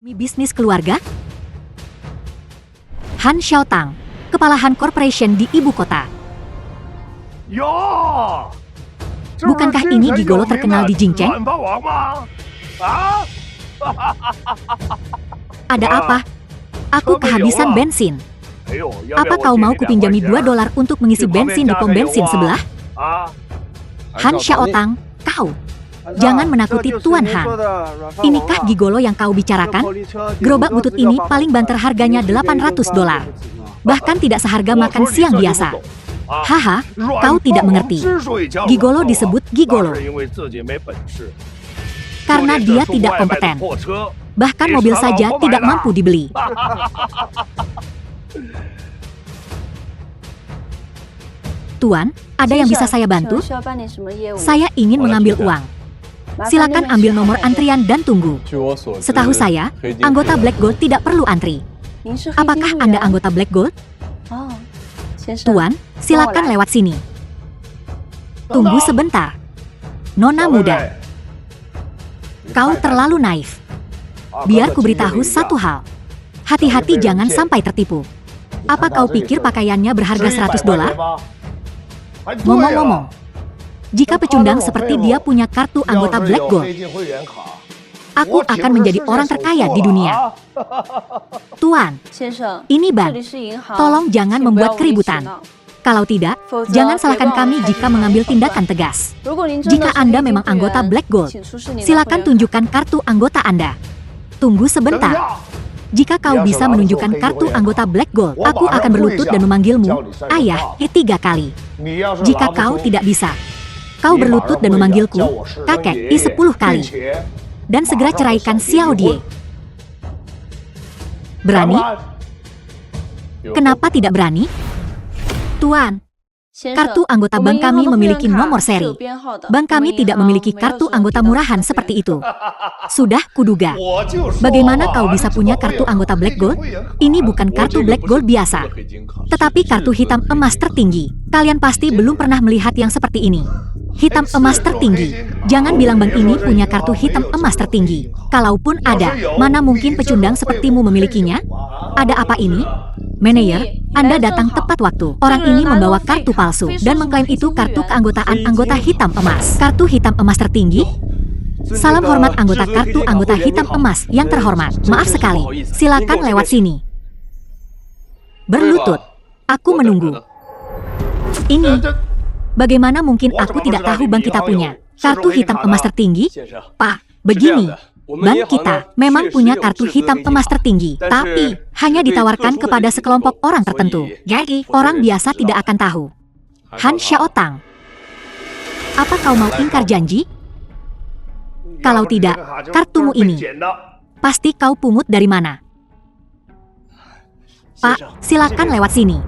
Bisnis keluarga? Han Xiaotang, kepala Han Corporation di ibu kota. Bukankah ini gigolo terkenal di Jingcheng? Ada apa? Aku kehabisan bensin. Apa kau mau kupinjami $2 untuk mengisi bensin di pom bensin sebelah? Han Xiaotang, kau. Jangan menakuti Tuan Han. Inikah gigolo yang kau bicarakan? Gerobak butut ini paling banter harganya $800. Bahkan tidak seharga makan siang biasa. Haha, kau tidak mengerti. Gigolo disebut gigolo karena dia tidak kompeten. Bahkan mobil saja tidak mampu dibeli. Tuan, ada yang bisa saya bantu? Saya ingin mengambil uang. Silakan ambil nomor antrian dan tunggu. Setahu saya, anggota Black Gold tidak perlu antri. Apakah Anda anggota Black Gold? Tuan, silakan lewat sini. Tunggu sebentar. Nona muda, kau terlalu naif. Biar kuberitahu satu hal. Hati-hati jangan sampai tertipu. Apa kau pikir pakaiannya berharga $100? Ngomong-ngomong, jika pecundang seperti dia punya kartu anggota Black Gold, aku akan menjadi orang terkaya di dunia. Tuan, ini bank. Tolong jangan membuat keributan. Kalau tidak, jangan salahkan kami jika mengambil tindakan tegas. Jika Anda memang anggota Black Gold, silakan tunjukkan kartu anggota Anda. Tunggu sebentar. Jika kau bisa menunjukkan kartu anggota Black Gold, aku akan berlutut dan memanggilmu Ayah 3 kali. Jika kau tidak bisa, kau berlutut dan memanggilku Kakek 10 kali. Dan segera ceraikan Xiao Die. Berani? Kenapa tidak berani? Tuan, kartu anggota bank kami memiliki nomor seri. Bank kami tidak memiliki kartu anggota murahan seperti itu. Sudah kuduga. Bagaimana kau bisa punya kartu anggota Black Gold? Ini bukan kartu Black Gold biasa, tetapi kartu hitam emas tertinggi. Kalian pasti belum pernah melihat yang seperti ini. Hitam emas tertinggi. Jangan bilang bank ini punya kartu hitam emas tertinggi. Kalaupun ada, mana mungkin pecundang sepertimu memilikinya? Ada apa ini? Manajer, Anda datang tepat waktu. Orang ini membawa kartu palsu dan mengklaim itu kartu keanggotaan anggota hitam emas. Kartu hitam emas tertinggi? Salam hormat anggota kartu anggota hitam emas yang terhormat. Maaf sekali, silakan lewat sini. Berlutut. Aku menunggu. Ini. Bagaimana mungkin aku tidak tahu bank kita punya kartu hitam emas tertinggi? Pak, begini. Bank kita memang punya kartu hitam emas tertinggi, tapi hanya ditawarkan kepada sekelompok orang tertentu. Jadi, orang biasa tidak akan tahu. Han Xiaotang, apa kau mau ingkar janji? Kalau tidak, kartumu ini pasti kau pungut dari mana? Pak, silakan lewat sini.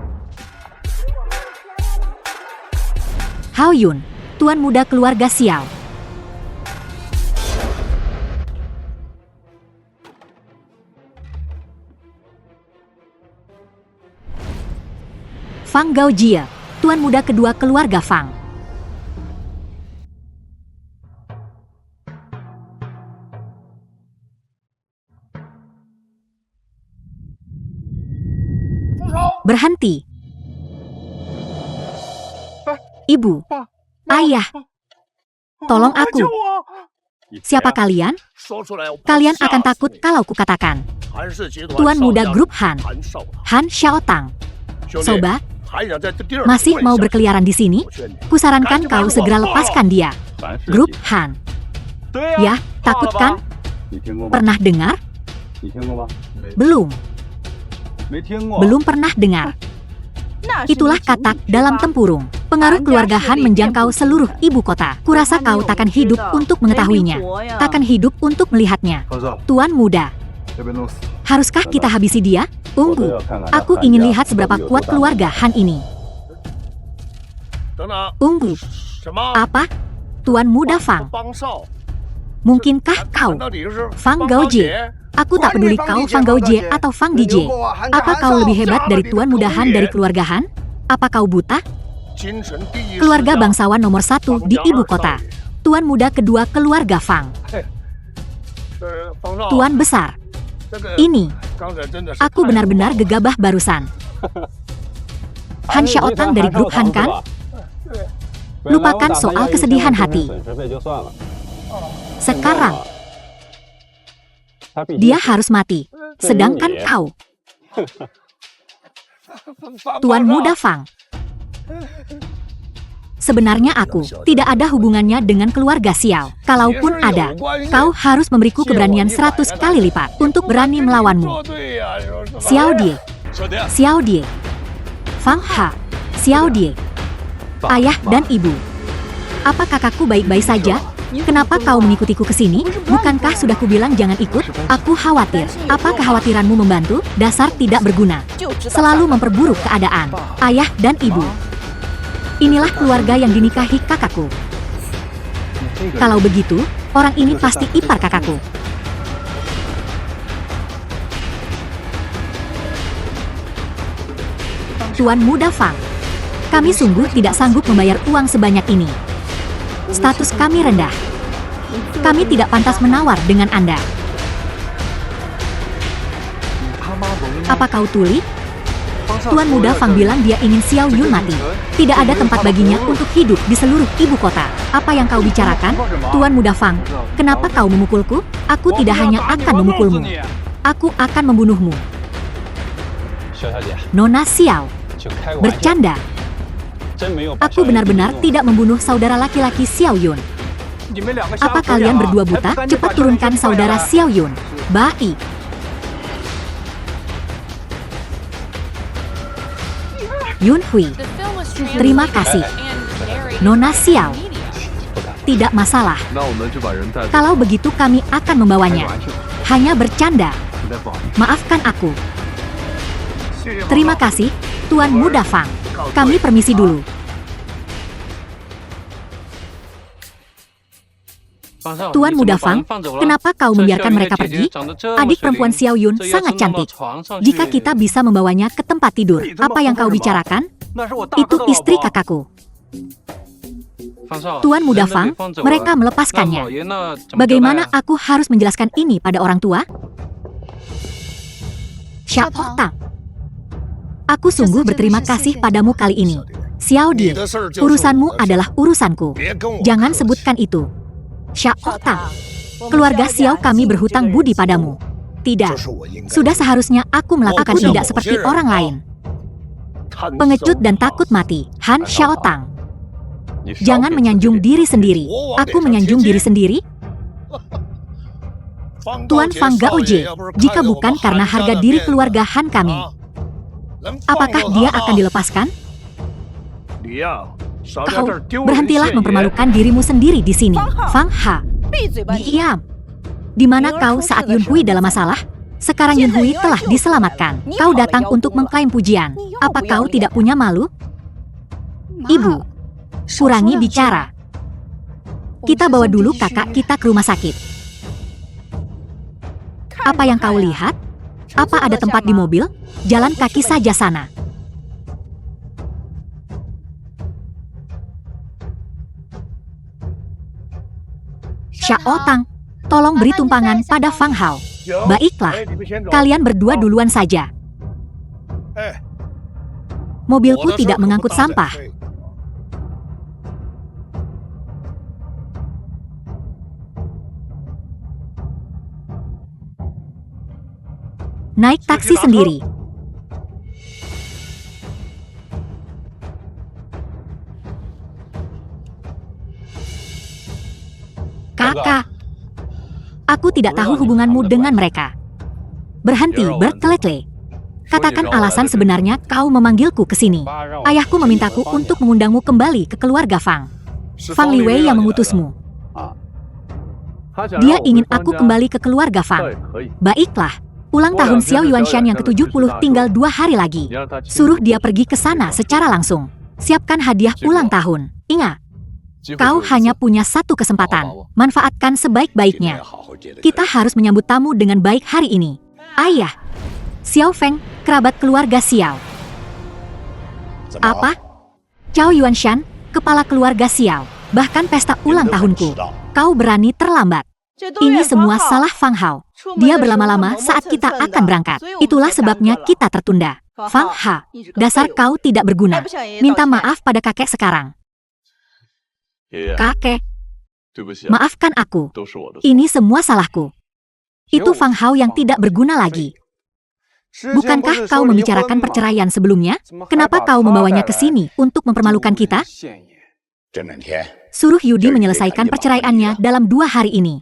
Hao Yun, tuan muda keluarga Xiao. Fang Gaojie, tuan muda kedua keluarga Fang. Berhenti. Ibu, ayah, tolong aku. Siapa kalian? Kalian akan takut kalau kukatakan. Tuan muda grup Han, Han Xiaotang. Sobat, masih mau berkeliaran di sini? Kusarankan kau segera lepaskan dia. Grup Han. Ya, takut kan? Pernah dengar? Belum. Belum pernah dengar. Itulah katak dalam tempurung. Pengaruh keluarga Han menjangkau seluruh ibu kota. Kurasa kau takkan hidup untuk mengetahuinya. Takkan hidup untuk melihatnya. Tuan muda, haruskah kita habisi dia? Tunggu, aku ingin lihat seberapa kuat keluarga Han ini. Tunggu, apa? Tuan muda Fang. Mungkinkah kau Fang Gaojie? Aku tak peduli kau Fang Gaojie atau Fang DJ. Apa kau lebih hebat dari tuan muda Han dari keluarga Han? Apa kau buta? Keluarga bangsawan nomor 1 di ibu kota. Tuan muda kedua keluarga Fang. Tuan besar, Ini, aku benar-benar gegabah barusan. Han Xiaotang dari grup Han kan? Lupakan soal kesedihan hati. Sekarang, dia harus mati. Sedangkan kau, Tuan Muda Fang. Sebenarnya aku tidak ada hubungannya dengan keluarga Xiao. Kalaupun ada, kau harus memberiku keberanian 100 kali lipat untuk berani melawanmu. Xiao Die, Xiao Die, Fang Ha, Xiao Die, ayah dan ibu. Apa kakakku baik-baik saja? Kenapa kau mengikutiku ke sini? Bukankah sudah kubilang jangan ikut? Aku khawatir. Apa kekhawatiranmu membantu? Dasar tidak berguna. Selalu memperburuk keadaan. Ayah dan ibu. Inilah keluarga yang dinikahi kakakku. Kalau begitu, orang ini pasti ipar kakakku. Tuan Muda Fang, kami sungguh tidak sanggup membayar uang sebanyak ini. Status kami rendah. Kami tidak pantas menawar dengan Anda. Apa kau tuli? Tuan Muda Fang bilang dia ingin Xiao Yun mati. Tidak ada tempat baginya untuk hidup di seluruh ibu kota. Apa yang kau bicarakan? Tuan Muda Fang, kenapa kau memukulku? Aku tidak hanya akan memukulmu. Aku akan membunuhmu. Nona Xiao, bercanda. Aku benar-benar tidak membunuh saudara laki-laki Xiao Yun. Apa kalian berdua buta? Cepat turunkan saudara Xiao Yun. Baik. Yun Hui, terima kasih. Nona Xiao, tidak masalah. Kalau begitu kami akan membawanya. Hanya bercanda. Maafkan aku. Terima kasih, Tuan Muda Fang. Kami permisi dulu. Tuan Muda Fang, kenapa kau membiarkan mereka pergi? Adik perempuan Xiao Yun sangat cantik. Jika kita bisa membawanya ke tempat tidur, apa yang kau bicarakan? Itu istri kakakku. Tuan Muda Fang, mereka melepaskannya. Bagaimana aku harus menjelaskan ini pada orang tua? Xiaotang, aku sungguh berterima kasih padamu kali ini. Xiao Die, urusanmu adalah urusanku. Jangan sebutkan itu. Xiaotang, keluarga Xiao kami berhutang budi padamu. Tidak, sudah seharusnya aku melakukan tidak seperti orang lain. Pengecut dan takut mati, Han Xiaotang. Jangan menyanjung diri sendiri. Aku menyanjung diri sendiri? Tuan Fang Gaoje, jika bukan karena harga diri keluarga Han kami, apakah dia akan dilepaskan? Kau, berhentilah mempermalukan dirimu sendiri di sini. Fang Ha, diam. Di mana kau saat Yun Hui dalam masalah? Sekarang Yun Hui telah diselamatkan. Kau datang untuk mengklaim pujian. Apa kau tidak punya malu? Ibu, kurangi bicara. Kita bawa dulu kakak kita ke rumah sakit. Apa yang kau lihat? Apa ada tempat di mobil? Jalan kaki saja sana. Xiaotang, tolong beri tumpangan pada Fang Hao. Baiklah, kalian berdua duluan saja. Mobilku tidak mengangkut sampah. Naik taksi sendiri. Kakak, aku tidak tahu hubunganmu dengan mereka. Berhenti bertele-tele. Katakan alasan sebenarnya kau memanggilku ke sini. Ayahku memintaku untuk mengundangmu kembali ke keluarga Fang. Fang Liwei yang mengutusmu. Dia ingin aku kembali ke keluarga Fang. Baiklah, ulang tahun Xiao Yuanshan yang ke-70 tinggal 2 hari lagi. Suruh dia pergi ke sana secara langsung. Siapkan hadiah ulang tahun. Ingat, kau hanya punya satu kesempatan. Manfaatkan sebaik-baiknya. Kita harus menyambut tamu dengan baik hari ini. Ayah, Xiao Feng, kerabat keluarga Xiao. Apa? Cao Yuanshan, kepala keluarga Xiao. Bahkan pesta ulang tahunku. Kau berani terlambat. Ini semua salah Fang Hao. Dia berlama-lama saat kita akan berangkat. Itulah sebabnya kita tertunda. Fang Ha, dasar kau tidak berguna. Minta maaf pada kakek sekarang. Kakek, maafkan aku. Ini semua salahku. Itu Fang Hao yang tidak berguna lagi. Bukankah kau membicarakan perceraian sebelumnya? Kenapa kau membawanya ke sini untuk mempermalukan kita? Suruh Yudi menyelesaikan perceraiannya dalam 2 hari ini,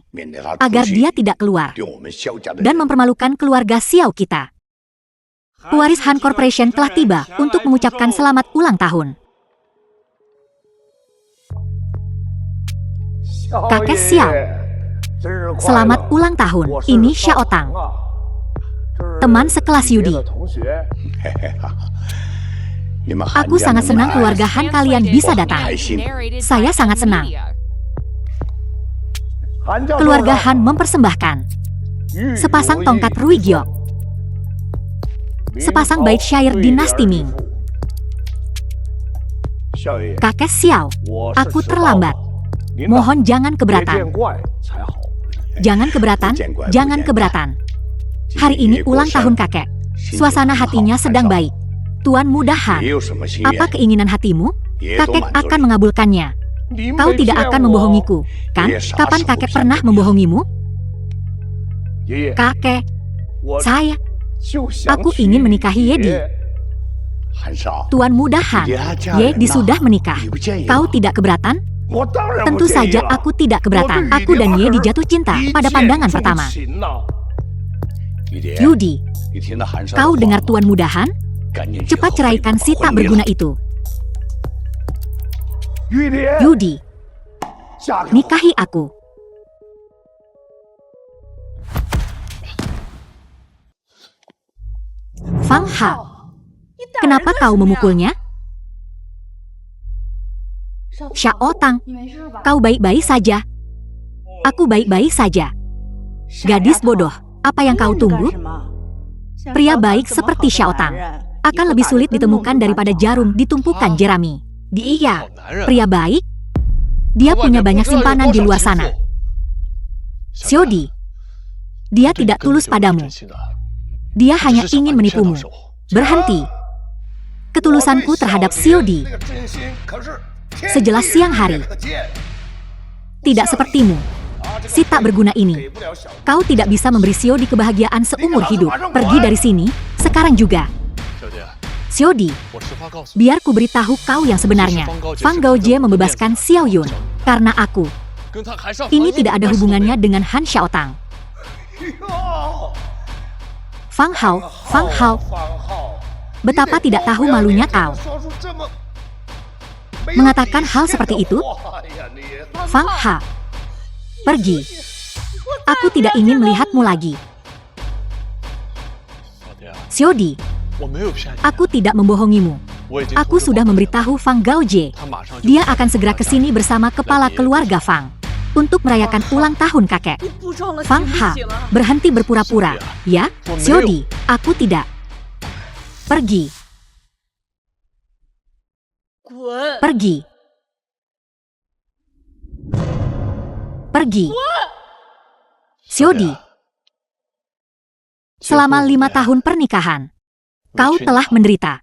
agar dia tidak keluar dan mempermalukan keluarga Xiao kita. Pewaris Han Corporation telah tiba untuk mengucapkan selamat ulang tahun. Kakek Xiao, selamat ulang tahun. Ini Xiao Tang, teman sekelas Yudi. Aku sangat senang keluarga Han kalian bisa datang. Saya sangat senang. Keluarga Han mempersembahkan sepasang tongkat Rui Giok, sepasang bait syair dinasti Ming. Kakek Xiao, aku terlambat. Mohon jangan keberatan. Jangan keberatan, jangan keberatan. Hari ini ulang tahun kakek. Suasana hatinya sedang baik. Tuan Muda Han, apa keinginan hatimu? Kakek akan mengabulkannya. Kau tidak akan membohongiku, kan? Kapan kakek pernah membohongimu? Kakek, aku ingin menikahi Yedi. Tuan Muda Han, Yedi sudah menikah. Kau tidak keberatan? Tentu saja aku tidak keberatan. Aku dan Yedi jatuh cinta pada pandangan pertama. Yudi, kau dengar Tuan Muda Han? Cepat ceraikan si tak berguna itu. Yudi, nikahi aku. Fang Ha, kenapa kau memukulnya? Xiao Tang, kau baik-baik saja. Aku baik-baik saja. Gadis bodoh, apa yang kau tunggu? Pria baik seperti Xiao Tang akan lebih sulit ditemukan daripada jarum di tumpukan jerami. Dia, pria baik. Dia punya banyak simpanan di luar sana. Xiodi, dia tidak tulus padamu. Dia hanya ingin menipumu. Berhenti. Ketulusanku terhadap Xiodi sejelas siang hari. Tidak sepertimu, si tak berguna ini. Kau tidak bisa memberi Xiodi kebahagiaan seumur hidup. Pergi dari sini, sekarang juga. Xiodi, biar ku beritahu kau yang sebenarnya. Fang Gaojie membebaskan Xiao Yun karena aku. Ini tidak ada hubungannya dengan Han Xiao Tang. Fang Hao, betapa tidak tahu malunya kau mengatakan hal seperti itu. Fang Ha, pergi. Aku tidak ingin melihatmu lagi. Xiodi, aku tidak membohongimu. Aku sudah memberitahu Fang Gaojie. Dia akan segera ke sini bersama kepala keluarga Fang untuk merayakan ulang tahun kakek. Fang Ha, berhenti berpura-pura. Ya, Xiodi, aku tidak. Pergi. Pergi. Pergi. Xiodi, selama 5 tahun pernikahan, kau telah menderita.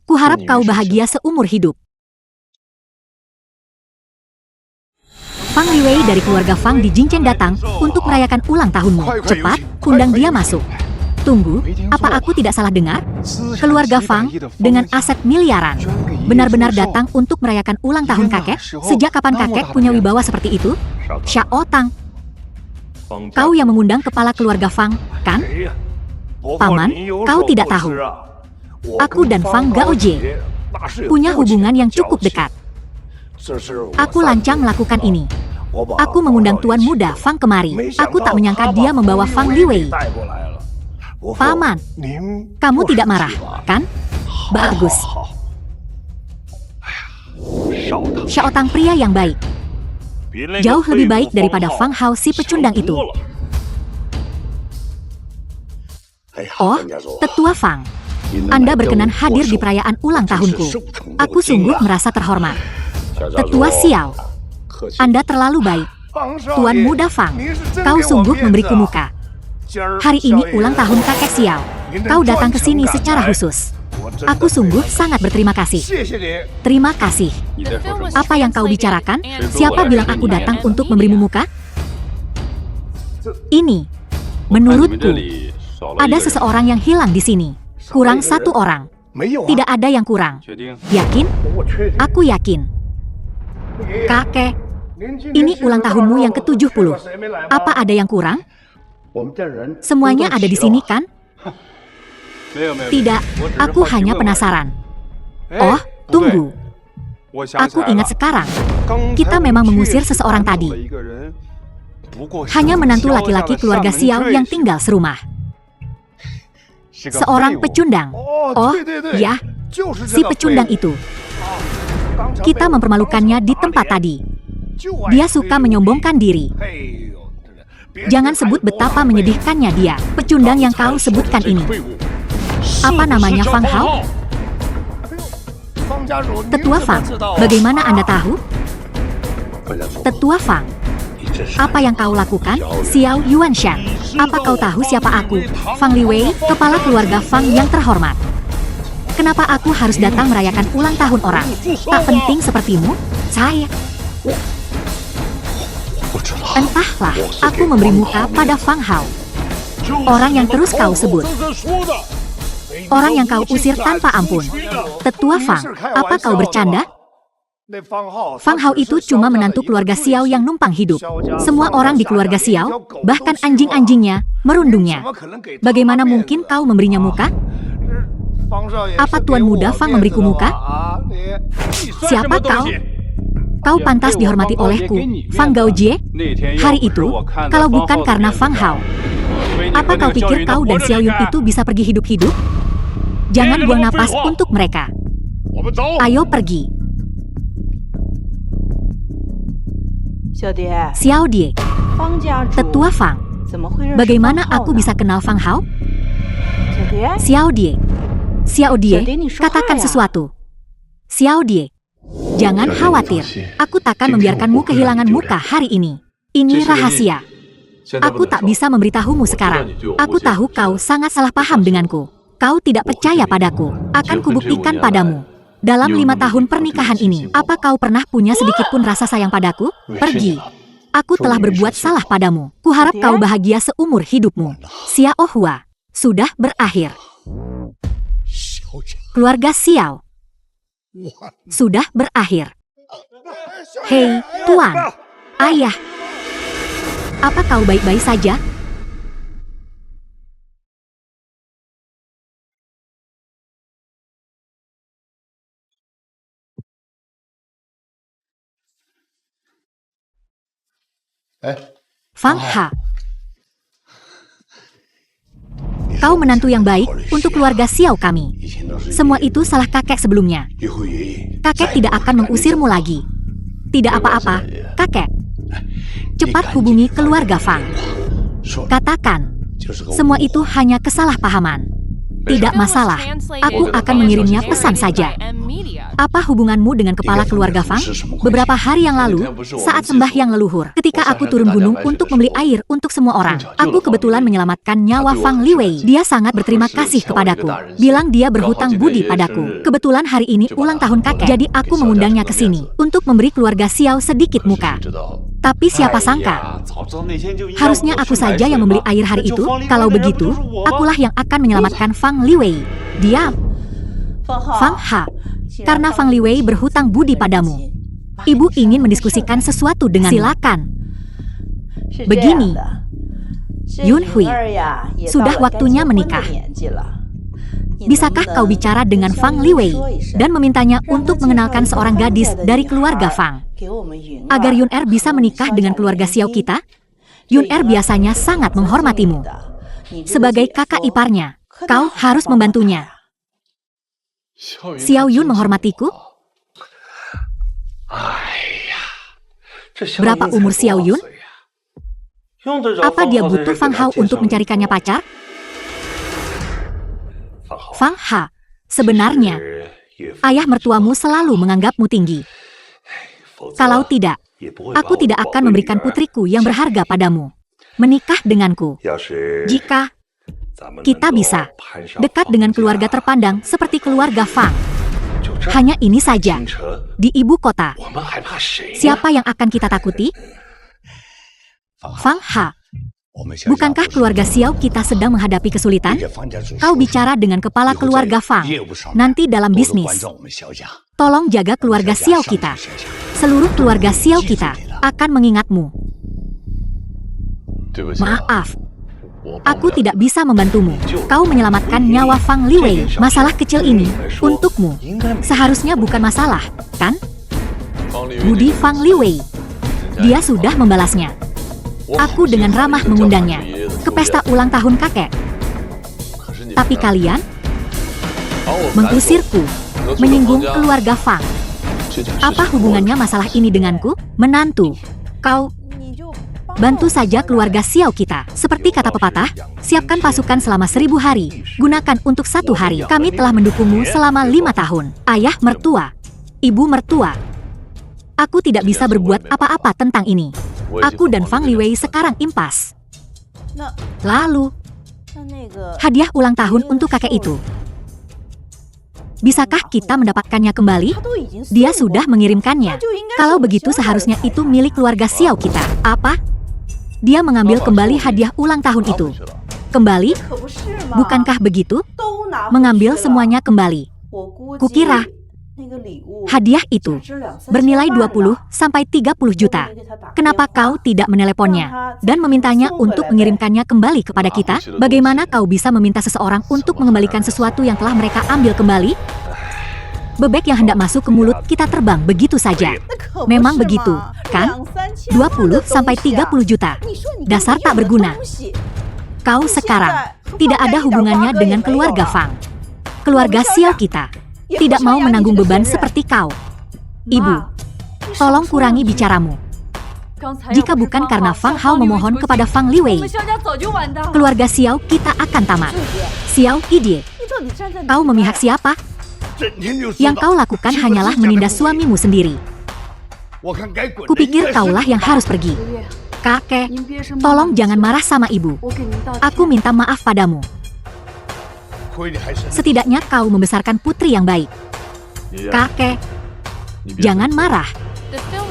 Kuharap kau bahagia seumur hidup. Fang Liwei dari keluarga Fang di Jingchen datang untuk merayakan ulang tahunmu. Cepat, undang dia masuk. Tunggu, apa aku tidak salah dengar? Keluarga Fang dengan aset miliaran benar-benar datang untuk merayakan ulang tahun kakek? Sejak kapan kakek punya wibawa seperti itu? Xiao Tang, kau yang mengundang kepala keluarga Fang, kan? Paman, kau tidak tahu. Aku dan Fang Gaojie punya hubungan yang cukup dekat. Aku lancang melakukan ini. Aku mengundang Tuan Muda Fang kemari. Aku tak menyangka dia membawa Fang Liwei. Paman, kamu tidak marah, kan? Bagus. Xiao Tang pria yang baik. Jauh lebih baik daripada Fang Hao si pecundang itu. Oh, Tetua Fang. Anda berkenan hadir di perayaan ulang tahunku. Aku sungguh merasa terhormat. Tetua Xiao, Anda terlalu baik. Tuan Muda Fang, kau sungguh memberiku muka. Hari ini ulang tahun kakek Xiao. Kau datang ke sini secara khusus. Aku sungguh sangat berterima kasih. Terima kasih. Apa yang kau bicarakan? Siapa bilang aku datang untuk memberimu muka? Ini, menurutku, ada seseorang yang hilang di sini. Kurang satu orang. Tidak ada yang kurang. Yakin? Aku yakin. Kakek, ini ulang tahunmu yang ke-70. Apa ada yang kurang? Semuanya ada di sini kan? Tidak, aku hanya penasaran. Oh, tunggu. Aku ingat sekarang. Kita memang mengusir seseorang tadi. Hanya menantu laki-laki keluarga Xiao yang tinggal serumah. Seorang pecundang. Oh, ya, si pecundang itu. Kita mempermalukannya di tempat tadi. Dia suka menyombongkan diri. Jangan sebut betapa menyedihkannya dia. Pecundang yang kau sebutkan ini. Apa namanya Fang Hao? Tetua Fang, bagaimana Anda tahu? Tetua Fang, apa yang kau lakukan? Xiao Yuanshan, apa kau tahu siapa aku? Fang Liwei, kepala keluarga Fang yang terhormat. Kenapa aku harus datang merayakan ulang tahun orang? Tak penting sepertimu? Saya. Entahlah, aku memberi muka pada Fang Hao. Orang yang terus kau sebut. Orang yang kau usir tanpa ampun. Tetua Fang, apa kau bercanda? Fang Hao itu cuma menantu keluarga Xiao yang numpang hidup. Semua orang di keluarga Xiao, bahkan anjing-anjingnya, merundungnya. Bagaimana mungkin kau memberinya muka? Apa Tuan Muda Fang memberiku muka? Siapa kau? Kau pantas dihormati olehku, Fang Gaojie. Hari itu, kalau bukan karena Fang Hao, apa kau pikir kau dan Xiao Yun itu bisa pergi hidup-hidup? Jangan buang napas untuk mereka. Ayo pergi. Xiao Die, Tetua Fang, bagaimana aku bisa kenal Fang Hao? Xiao Die, katakan sesuatu. Xiao Die, jangan khawatir. Aku takkan membiarkanmu kehilangan muka hari ini. Ini rahasia. Aku tak bisa memberitahumu sekarang. Aku tahu kau sangat salah paham denganku. Kau tidak percaya padaku. Akan kubuktikan padamu. Dalam 5 tahun pernikahan ini, apa kau pernah punya sedikit pun rasa sayang padaku? Pergi. Aku telah berbuat salah padamu. Kuharap kau bahagia seumur hidupmu. Xiao Hua sudah berakhir. Keluarga Xiao sudah berakhir. Hei, Tuan, Ayah, apa kau baik-baik saja? Fang Ha, kau menantu yang baik untuk keluarga Xiao kami. Semua itu salah kakek sebelumnya. Kakek tidak akan mengusirmu lagi. Tidak apa-apa, kakek. Cepat hubungi keluarga Fang. Katakan, semua itu hanya kesalahpahaman. Tidak masalah, aku akan mengirimnya pesan saja. Apa hubunganmu dengan kepala keluarga Fang? Beberapa hari yang lalu, saat sembahyang leluhur, ketika aku turun gunung untuk membeli air untuk semua orang, aku kebetulan menyelamatkan nyawa Fang Liwei. Dia sangat berterima kasih kepadaku. Bilang dia berhutang budi padaku. Kebetulan hari ini ulang tahun kakek, jadi aku mengundangnya ke sini untuk memberi keluarga Xiao sedikit muka. Tapi siapa sangka, harusnya aku saja yang membeli air hari itu. Kalau begitu, akulah yang akan menyelamatkan Fang Liwei. Diam. Fang Ha, karena Fang Liwei berhutang budi padamu. Ibu ingin mendiskusikan sesuatu dengan silakan. Begini, Yun Hui, sudah waktunya menikah. Bisakah kau bicara dengan Fang Liwei dan memintanya untuk mengenalkan seorang gadis dari keluarga Fang? Agar Yun Er bisa menikah dengan keluarga Xiao kita? Yun Er biasanya sangat menghormatimu. Sebagai kakak iparnya, kau harus membantunya. Xiao Yun menghormatiku? Berapa umur Xiao Yun? Apa dia butuh Fang Hao untuk mencarikannya pacar? Fang Ha, sebenarnya, ayah mertuamu selalu menganggapmu tinggi. Kalau tidak, aku tidak akan memberikan putriku yang berharga padamu. menikah denganku. Jika kita bisa dekat dengan keluarga terpandang seperti keluarga Fang. Hanya ini saja. Di ibu kota. Siapa yang akan kita takuti? Fang Ha. Bukankah keluarga Xiao kita sedang menghadapi kesulitan? Kau bicara dengan kepala keluarga Fang. Nanti dalam bisnis. Tolong jaga keluarga Xiao kita. Seluruh keluarga Xiao kita akan mengingatmu. Maaf. Aku tidak bisa membantumu. Kau menyelamatkan nyawa Fang Liwei. Masalah kecil ini untukmu. Seharusnya bukan masalah, kan? Budi Fang Liwei. Dia sudah membalasnya. Aku dengan ramah mengundangnya ke pesta ulang tahun kakek. Tapi kalian mengusirku, menyinggung keluarga Fang. Apa hubungannya masalah ini denganku? Menantu, kau bantu saja keluarga Xiao kita. Seperti kata pepatah, siapkan pasukan selama 1000 hari, gunakan untuk 1 hari. Kami telah mendukungmu selama 5 tahun. Ayah mertua, ibu mertua. Aku tidak bisa berbuat apa-apa tentang ini. Aku dan Fang Liwei sekarang impas. Lalu, hadiah ulang tahun untuk kakek itu. Bisakah kita mendapatkannya kembali? Dia sudah mengirimkannya. Kalau begitu seharusnya itu milik keluarga Xiao kita. Apa? Dia mengambil kembali hadiah ulang tahun itu. Kembali? Bukankah begitu? Mengambil semuanya kembali. Kukira hadiah itu bernilai 20-30 juta. Kenapa kau tidak meneleponnya dan memintanya untuk mengirimkannya kembali kepada kita? Bagaimana kau bisa meminta seseorang untuk mengembalikan sesuatu yang telah mereka ambil kembali? Bebek yang hendak masuk ke mulut kita terbang begitu saja. Memang begitu, kan? 20-30 juta. Dasar tak berguna. Kau sekarang tidak ada hubungannya dengan keluarga Fang. Keluarga Xiao kita tidak mau menanggung beban seperti kau. Ibu, tolong kurangi bicaramu. Jika bukan karena Fang Hao memohon kepada Fang Liwei, keluarga Xiao kita akan tamat. Xiao Idie, kau memihak siapa? Yang kau lakukan hanyalah menindas suamimu sendiri. Kupikir kaulah yang harus pergi. Kakek, tolong jangan marah sama ibu. Aku minta maaf padamu. Setidaknya kau membesarkan putri yang baik. Kakek, jangan marah.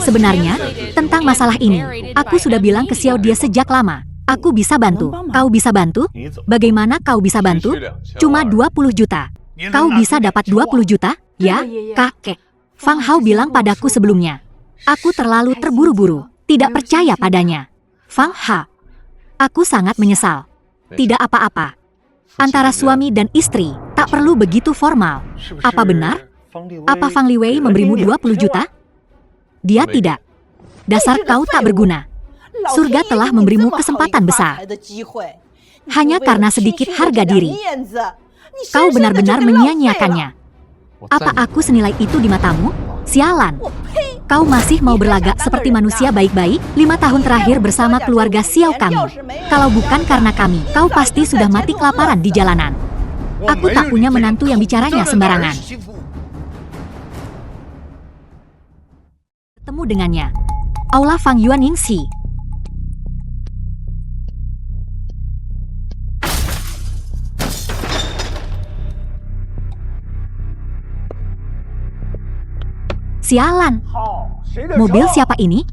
Sebenarnya, tentang masalah ini, aku sudah bilang ke Xiao dia sejak lama. Aku bisa bantu. Kau bisa bantu? Bagaimana kau bisa bantu? Cuma 20 juta. Kau bisa dapat 20 juta? Ya, kakek. Fang Hao bilang padaku sebelumnya. Aku terlalu terburu-buru, tidak percaya padanya. Fang Hao, aku sangat menyesal. Tidak apa-apa. Antara suami dan istri, tak perlu begitu formal. Apa benar? Apa Fang Liwei memberimu 20 juta? Dia tidak. Dasar kau tak berguna. Surga telah memberimu kesempatan besar. Hanya karena sedikit harga diri. Kau benar-benar menyia-nyiakannya. Apa aku senilai itu di matamu? Sialan. Kau masih mau berlagak seperti manusia baik-baik 5 tahun terakhir bersama keluarga Xiao kami. Kalau bukan karena kami, kau pasti sudah mati kelaparan di jalanan. Aku tak punya menantu yang bicaranya sembarangan. Ketemu dengannya. Aula Fang Yuan Yingxi. Sialan. Mobil siapa ini?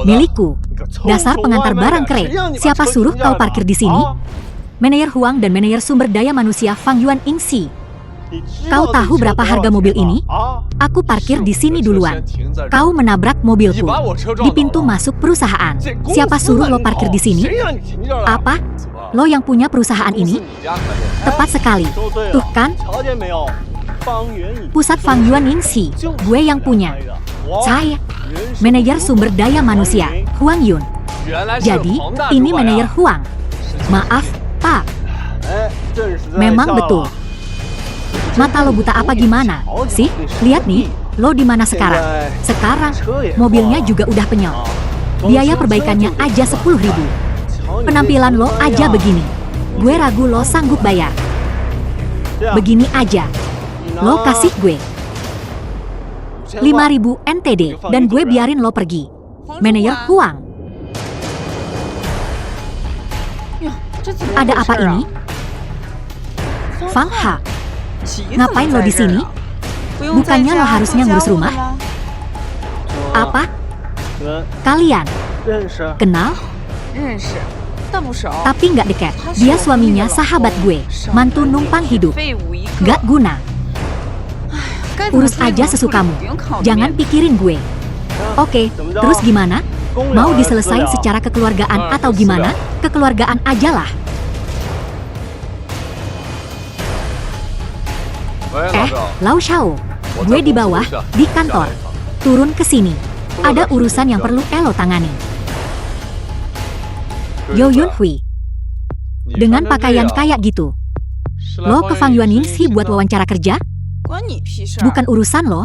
Milikku. Dasar pengantar barang keren. Siapa suruh kau parkir di sini? Manajer Huang dan manajer sumber daya manusia Fang Yuan Yingxi. Kau tahu berapa harga mobil ini? Aku parkir di sini duluan. Kau menabrak mobilku di pintu masuk perusahaan. Siapa suruh lo parkir di sini? Apa? Lo yang punya perusahaan ini? Tepat sekali. Tuh kan? Pusat Fang Yuan Yingxi, gue yang punya. Saya, manajer sumber daya manusia, Huang Yun. Jadi, ini manajer Huang. Maaf, Pak. Memang betul. Mata lo buta apa gimana? Sih, lihat nih, lo di mana sekarang? Sekarang, mobilnya juga udah penyok. Biaya perbaikannya aja 10.000. Penampilan lo aja begini. Gue ragu lo sanggup bayar. Begini aja. Lo kasih gue 5.000 NTD dan gue biarin lo pergi. Manajer Huang. Ada apa ini? Fang Ha, ngapain lo di sini? Bukannya lo harusnya ngurus rumah? Apa? Kalian kenal? Tapi nggak dekat. Dia suaminya sahabat gue, mantu numpang hidup. Gak guna. Urus aja sesukamu. Jangan pikirin gue. Oke, terus gimana? Mau diselesain secara kekeluargaan atau gimana? Kekeluargaan ajalah. Lau Xiao, gue di bawah, di kantor. Turun ke sini. Ada urusan yang perlu Elo tangani. Yo Yun Hui, dengan pakaian kayak gitu, lo ke Fang Yuanyingxi buat wawancara kerja? Bukan urusan lo.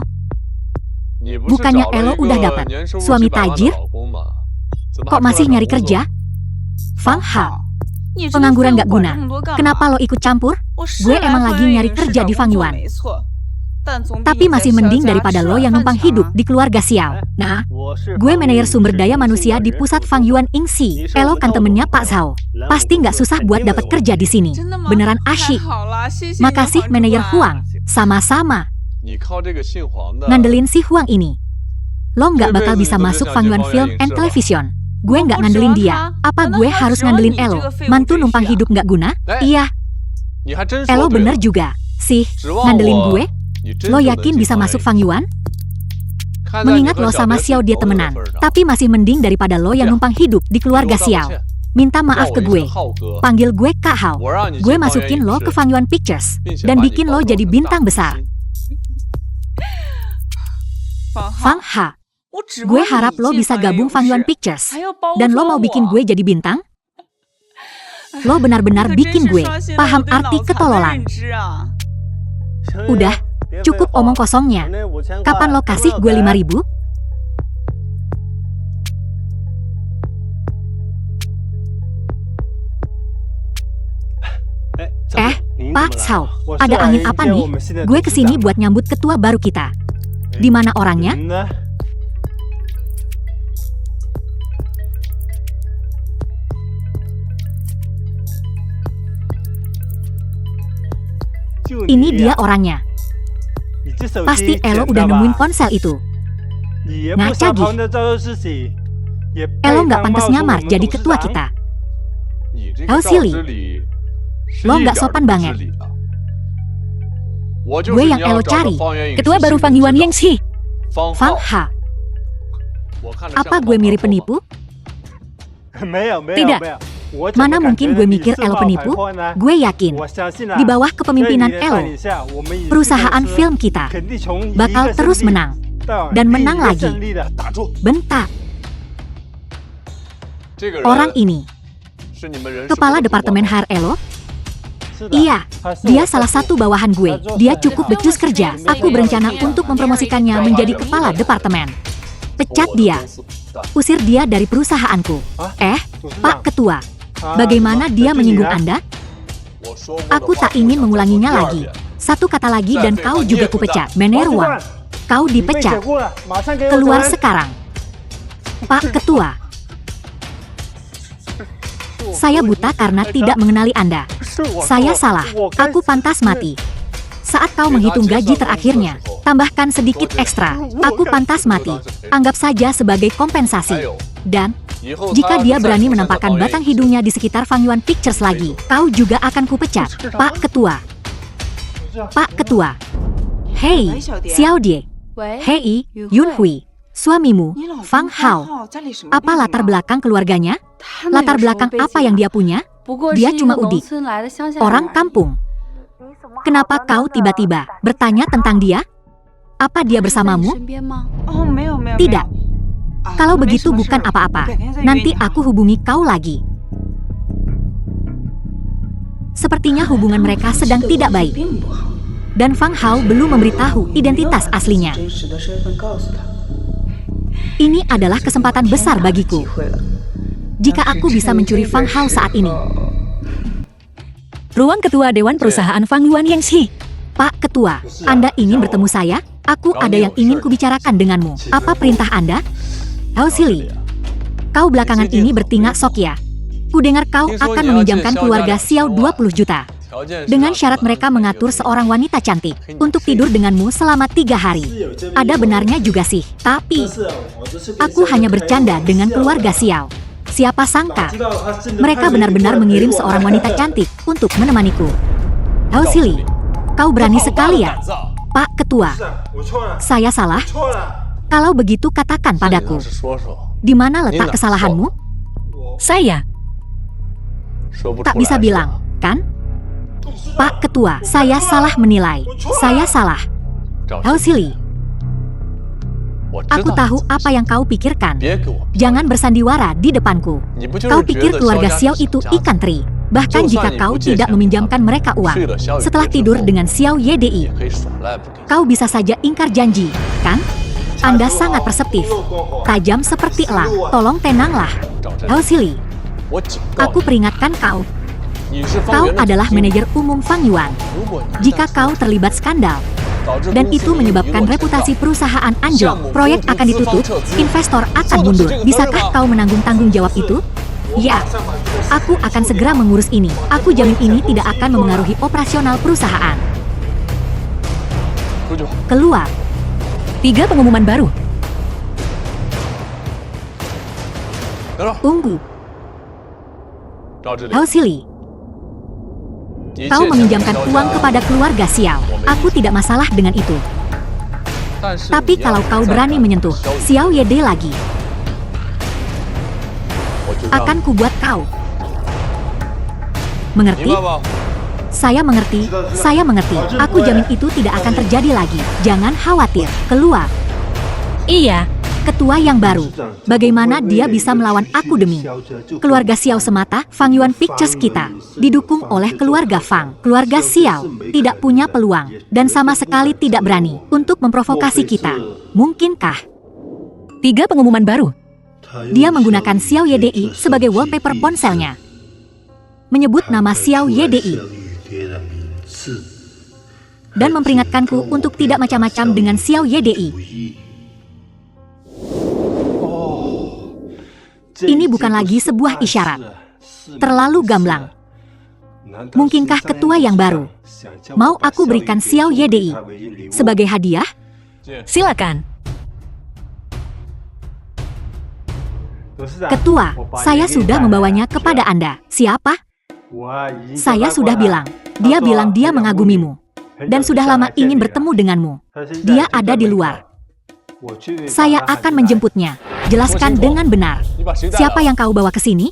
Bukannya Elo udah dapat suami tajir? Kok masih nyari kerja? Fang Ha, pengangguran gak guna. Kenapa lo ikut campur? Gue emang lagi nyari kerja di Fang Yuan. Tapi masih mending daripada lo yang numpang hidup di keluarga Xiao. Nah, gue manajer sumber daya manusia di pusat Fang Yuanyingxi. Elo kan temennya Pak Zhao. Pasti nggak susah buat dapat kerja di sini. Beneran asyik. Makasih manajer Huang. Sama-sama. Ngandelin si Huang ini. Lo nggak bakal bisa masuk Fang Yuan Film and Television. Gue nggak ngandelin dia. Apa gue harus ngandelin Elo? Mantu numpang hidup nggak guna? Iya. Elo bener juga. Sih, ngandelin gue? Lo yakin bisa masuk Fang Yuan? Mengingat lo sama Xiao dia temenan, tapi masih mending daripada lo yang numpang hidup di keluarga Xiao. Minta maaf ke gue. Panggil gue Kak Hao. Gue masukin lo ke Fang Yuan Pictures dan bikin lo jadi bintang besar. Fang Ha, gue harap lo bisa gabung Fang Yuan Pictures. Dan lo mau bikin gue jadi bintang? Lo benar-benar bikin gue paham arti ketololan. Udah, cukup omong kosongnya. Kapan lo kasih gue 5.000? Pak Zhao, ada angin apa nih? Gue kesini buat nyambut ketua baru kita. Di mana orangnya? Ini dia orangnya. Pasti Elo udah nemuin ponsel itu. Ngaca Gi. Elo nggak pantas nyamar jadi ketua kita. Hao Sili, lo nggak sopan banget. Gue yang Elo cari, ketua baru Fang Yuanyingxi. Fang Ha. Apa gue mirip penipu? Tidak. Mana mungkin gue mikir Elo penipu? Gue yakin, di bawah kepemimpinan Elo, perusahaan film kita bakal terus menang. Dan menang lagi. Bentar. Orang ini, kepala departemen HR Elo? Iya, dia salah satu bawahan gue. Dia cukup becus kerja. Aku berencana untuk mempromosikannya menjadi kepala departemen. Pecat dia. Usir dia dari perusahaanku. Pak Ketua, bagaimana dia menyinggung Anda? Aku tak ingin mengulanginya lagi. Satu kata lagi dan kau juga kupecat. Manajer Wang, kau dipecat. Keluar sekarang. Pak Ketua, saya buta karena tidak mengenali Anda. Saya salah. Aku pantas mati. Saat kau menghitung gaji terakhirnya, tambahkan sedikit ekstra. Aku pantas mati. Anggap saja sebagai kompensasi. Dan jika dia berani menampakkan batang hidungnya di sekitar Fang Yuan Pictures lagi, kau juga akan kupecat. Pak Ketua. Pak Ketua. Hei, Xiao Die. Hei, Yun Hui. Suamimu, Fang Hao. Apa latar belakang keluarganya? Latar belakang apa yang dia punya? Dia cuma udik. Orang kampung. Kenapa kau tiba-tiba bertanya tentang dia? Apa dia bersamamu? Tidak. Kalau begitu bukan apa-apa. Nanti aku hubungi kau lagi. Sepertinya hubungan mereka sedang tidak baik. Dan Fang Hao belum memberitahu identitas aslinya. Ini adalah kesempatan besar bagiku. Jika aku bisa mencuri Fang Hao saat ini. Ruang Ketua Dewan Perusahaan Fang Yuanyingxi. Pak Ketua, Anda ingin bertemu saya? Aku ada yang ingin kubicarakan denganmu. Apa perintah Anda? Hao Sili, kau belakangan ini bertingkah sok ya. Kudengar kau akan meminjamkan keluarga Xiao 20 juta. Dengan syarat mereka mengatur seorang wanita cantik untuk tidur denganmu selama 3 hari. Ada benarnya juga sih, tapi aku hanya bercanda dengan keluarga Xiao. Siapa sangka, mereka benar-benar mengirim seorang wanita cantik untuk menemaniku. Hao Sili, kau berani sekali ya? Pak Ketua, saya salah? Kalau begitu katakan padaku, di mana letak kesalahanmu? Saya tak bisa bilang, kan? Pak Ketua, saya salah menilai. Saya salah. Hao Sili, aku tahu apa yang kau pikirkan. Jangan bersandiwara di depanku. Kau pikir keluarga Xiao itu ikan teri. Bahkan jika kau tidak meminjamkan mereka uang, setelah tidur dengan Xiao Ydi, kau bisa saja ingkar janji, kan? Anda sangat perseptif. Tajam seperti elang. Tolong tenanglah. Hao Sili, aku peringatkan kau. Kau adalah manajer umum Fang Yuan. Jika kau terlibat skandal, dan itu menyebabkan reputasi perusahaan anjlok, proyek akan ditutup, investor akan mundur. Bisakah kau menanggung tanggung jawab itu? Ya, aku akan segera mengurus ini. Aku jamin ini tidak akan memengaruhi operasional perusahaan. Keluar. 3 pengumuman baru. Tunggu. Hao Sili, kau meminjamkan uang kepada keluarga Xiao. Aku tidak masalah dengan itu. Tapi kalau kau berani menyentuh Xiao Yede lagi, akan kubuat kau. Mengerti? Saya mengerti, saya mengerti. Aku jamin itu tidak akan terjadi lagi. Jangan khawatir. Keluar. Iya. Ketua yang baru. Bagaimana dia bisa melawan aku demi keluarga Xiao semata? Fang Yuan Pictures kita didukung oleh keluarga Fang. Keluarga Xiao tidak punya peluang dan sama sekali tidak berani untuk memprovokasi kita. Mungkinkah? 3 pengumuman baru. Dia menggunakan Xiao Ydi sebagai wallpaper ponselnya. Menyebut nama Xiao Ydi. Dan memperingatkanku untuk tidak macam-macam dengan Xiao Ydi. Ini bukan lagi sebuah isyarat. Terlalu gamblang. Mungkinkah ketua yang baru mau aku berikan Xiao Ydi sebagai hadiah? Silakan. Ketua, saya sudah membawanya kepada Anda. Siapa? Saya sudah bilang. Dia bilang dia mengagumimu. Dan sudah lama ingin bertemu denganmu. Dia ada di luar. Saya akan menjemputnya. Jelaskan dengan benar. Siapa yang kau bawa ke sini?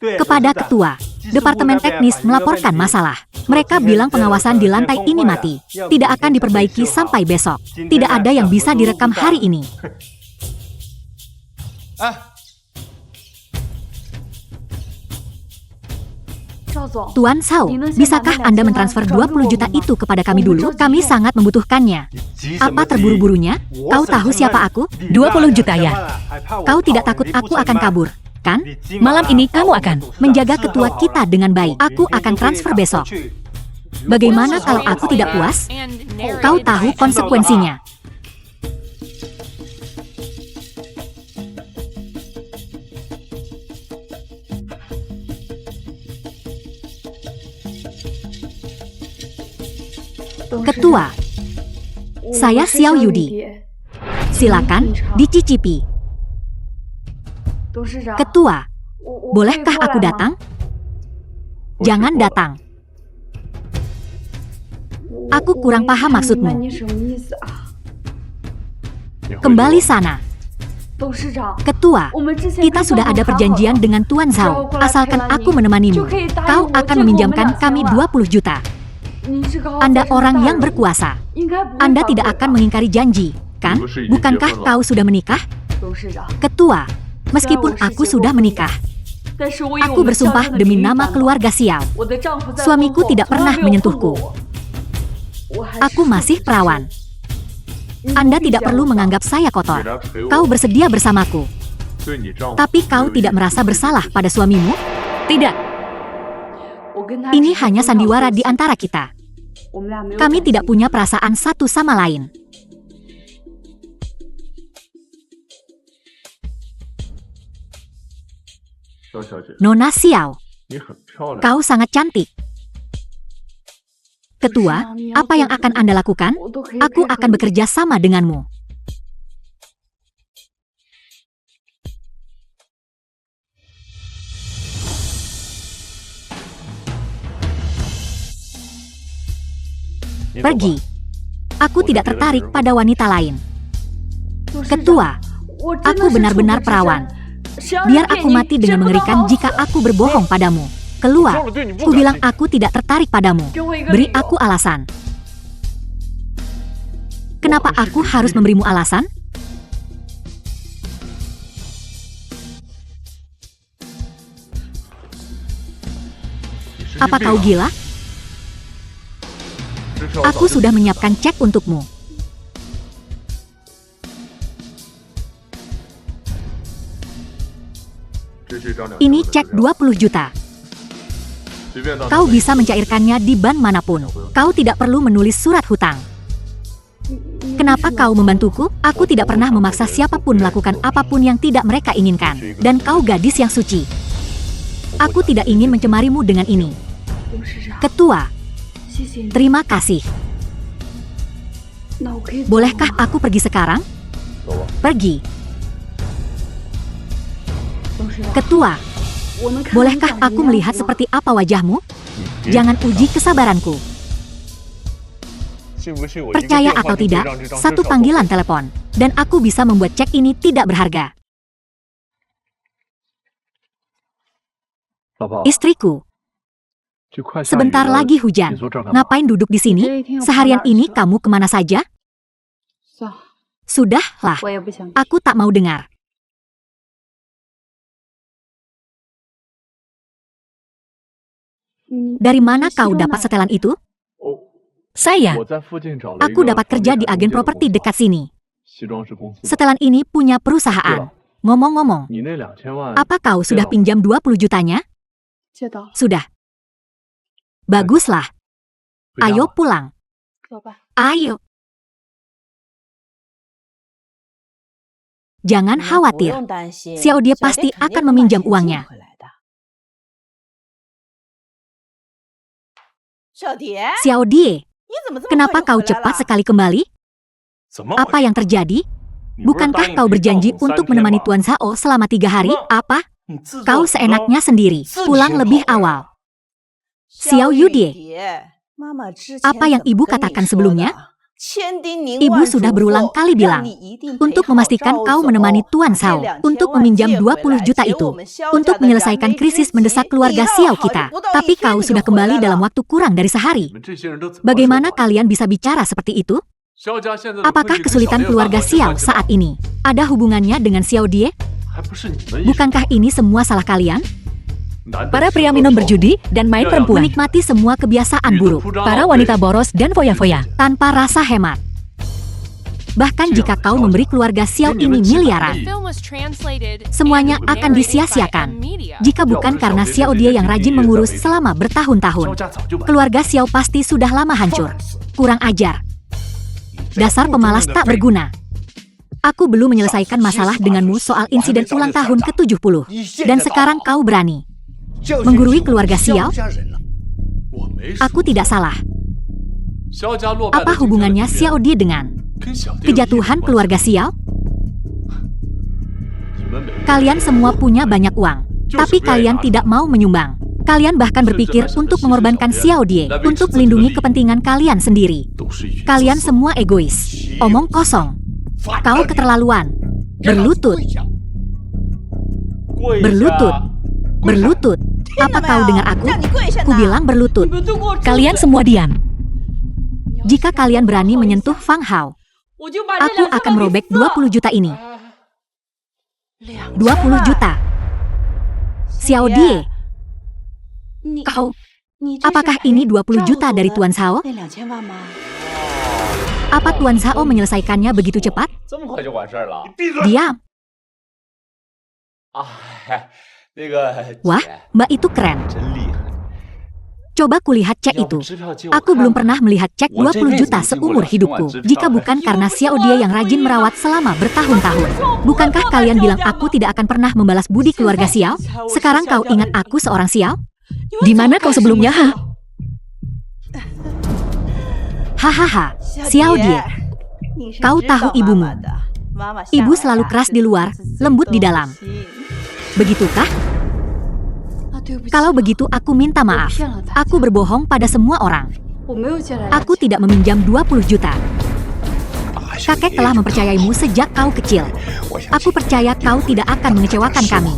Kepada ketua. Departemen teknis melaporkan masalah. Mereka bilang pengawasan di lantai ini mati. Tidak akan diperbaiki sampai besok. Tidak ada yang bisa direkam hari ini. Tuan Cao, bisakah Anda mentransfer 20 juta itu kepada kami dulu? Kami sangat membutuhkannya. Apa terburu-burunya? Kau tahu siapa aku? 20 juta ya? Kau tidak takut aku akan kabur, kan? Malam ini kamu akan menjaga ketua kita dengan baik. Aku akan transfer besok. Bagaimana kalau aku tidak puas? Kau tahu konsekuensinya. Ketua, saya Xiao Yudi. Silakan dicicipi. Ketua, bolehkah aku datang? Jangan datang. Aku kurang paham maksudmu. Kembali sana. Ketua, kita sudah ada perjanjian dengan Tuan Zhao. Asalkan aku menemanimu, kau akan meminjamkan kami 20 juta. Anda orang yang berkuasa. Anda tidak akan mengingkari janji, kan? Bukankah kau sudah menikah? Ketua, meskipun aku sudah menikah, aku bersumpah demi nama keluarga Xiao. Suamiku tidak pernah menyentuhku. Aku masih perawan. Anda tidak perlu menganggap saya kotor. Kau bersedia bersamaku. Tapi kau tidak merasa bersalah pada suamimu? Tidak. Ini hanya sandiwara di antara kita. Kami tidak punya perasaan satu sama lain. Nona Xiao, kau sangat cantik. Ketua, apa yang akan Anda lakukan? Aku akan bekerja sama denganmu. Pergi. Aku tidak tertarik pada wanita lain. Ketua, aku benar-benar perawan. Biar aku mati dengan mengerikan jika aku berbohong padamu. Keluar. Ku bilang aku tidak tertarik padamu. Beri aku alasan. Kenapa aku harus memberimu alasan? Apa kau gila? Aku sudah menyiapkan cek untukmu. Ini cek 20 juta. Kau bisa mencairkannya di bank manapun. Kau tidak perlu menulis surat hutang. Kenapa kau membantuku? Aku tidak pernah memaksa siapapun melakukan apapun yang tidak mereka inginkan. Dan kau gadis yang suci. Aku tidak ingin mencemarimu dengan ini. Ketua, terima kasih. Bolehkah aku pergi sekarang? Pergi. Ketua, bolehkah aku melihat seperti apa wajahmu? Jangan uji kesabaranku. Percaya atau tidak, satu panggilan telepon, dan aku bisa membuat cek ini tidak berharga. Istriku, sebentar lagi hujan. Ngapain duduk di sini? Seharian ini kamu kemana saja? Sudahlah, aku tak mau dengar. Dari mana kau dapat setelan itu? Saya. Aku dapat kerja di agen properti dekat sini. Setelan ini punya perusahaan. Ngomong-ngomong, apa kau sudah pinjam 20 jutanya? Sudah. Baguslah. Ayo pulang. Ayo. Jangan khawatir. Xiao dia pasti akan meminjam uangnya. Xiao Die, kenapa kau cepat sekali kembali? Apa yang terjadi? Bukankah kau berjanji untuk menemani Tuan Zhao selama 3 hari? Apa? Kau seenaknya sendiri, pulang lebih awal. Xiao Yudie, apa yang ibu katakan sebelumnya? Ibu sudah berulang kali bilang, untuk memastikan kau menemani Tuan Zhao, untuk meminjam 20 juta itu, untuk menyelesaikan krisis mendesak keluarga Xiao kita. Tapi kau sudah kembali dalam waktu kurang dari sehari. Bagaimana kalian bisa bicara seperti itu? Apakah kesulitan keluarga Xiao saat ini ada hubungannya dengan Xiao Die? Bukankah ini semua salah kalian? Para pria minum berjudi dan main perempuan menikmati semua kebiasaan buruk. Para wanita boros dan foya-foya tanpa rasa hemat. Bahkan jika kau memberi keluarga Xiao ini miliaran, semuanya akan disia-siakan. Jika bukan karena Xiao dia yang rajin mengurus selama bertahun-tahun, keluarga Xiao pasti sudah lama hancur. Kurang ajar. Dasar pemalas tak berguna. Aku belum menyelesaikan masalah denganmu soal insiden ulang tahun ke-70. Dan sekarang kau berani menggurui keluarga Xiao? Aku tidak salah. Apa hubungannya Xiao Die dengan kejatuhan keluarga Xiao? Kalian semua punya banyak uang, tapi kalian tidak mau menyumbang. Kalian bahkan berpikir untuk mengorbankan Xiao Die untuk melindungi kepentingan kalian sendiri. Kalian semua egois. Omong kosong. Kau keterlaluan. Berlutut. Berlutut. Berlutut. Apa kau dengar aku? Ku bilang berlutut. Kalian semua diam. Jika kalian berani menyentuh Fang Hao, aku akan merobek 20 juta ini. 20 juta. Xiao Die, apakah ini 20 juta dari Tuan Zhao? Apa Tuan Zhao menyelesaikannya begitu cepat? Diam. Wah, Mbak itu keren. Coba kulihat cek itu. Aku belum pernah melihat cek 20 juta seumur hidupku. Jika bukan karena Xiao Die yang rajin merawat selama bertahun-tahun. Bukankah kalian bilang aku tidak akan pernah membalas budi keluarga Xiao? Sekarang kau ingat aku seorang Xiao? Di mana kau sebelumnya, ha? Hahaha, Xiao Die. Kau tahu ibumu. Ibu selalu keras di luar, lembut di dalam. Begitukah? Kalau begitu aku minta maaf. Aku berbohong pada semua orang. Aku tidak meminjam 20 juta. Kakek telah mempercayaimu sejak kau kecil. Aku percaya kau tidak akan mengecewakan kami.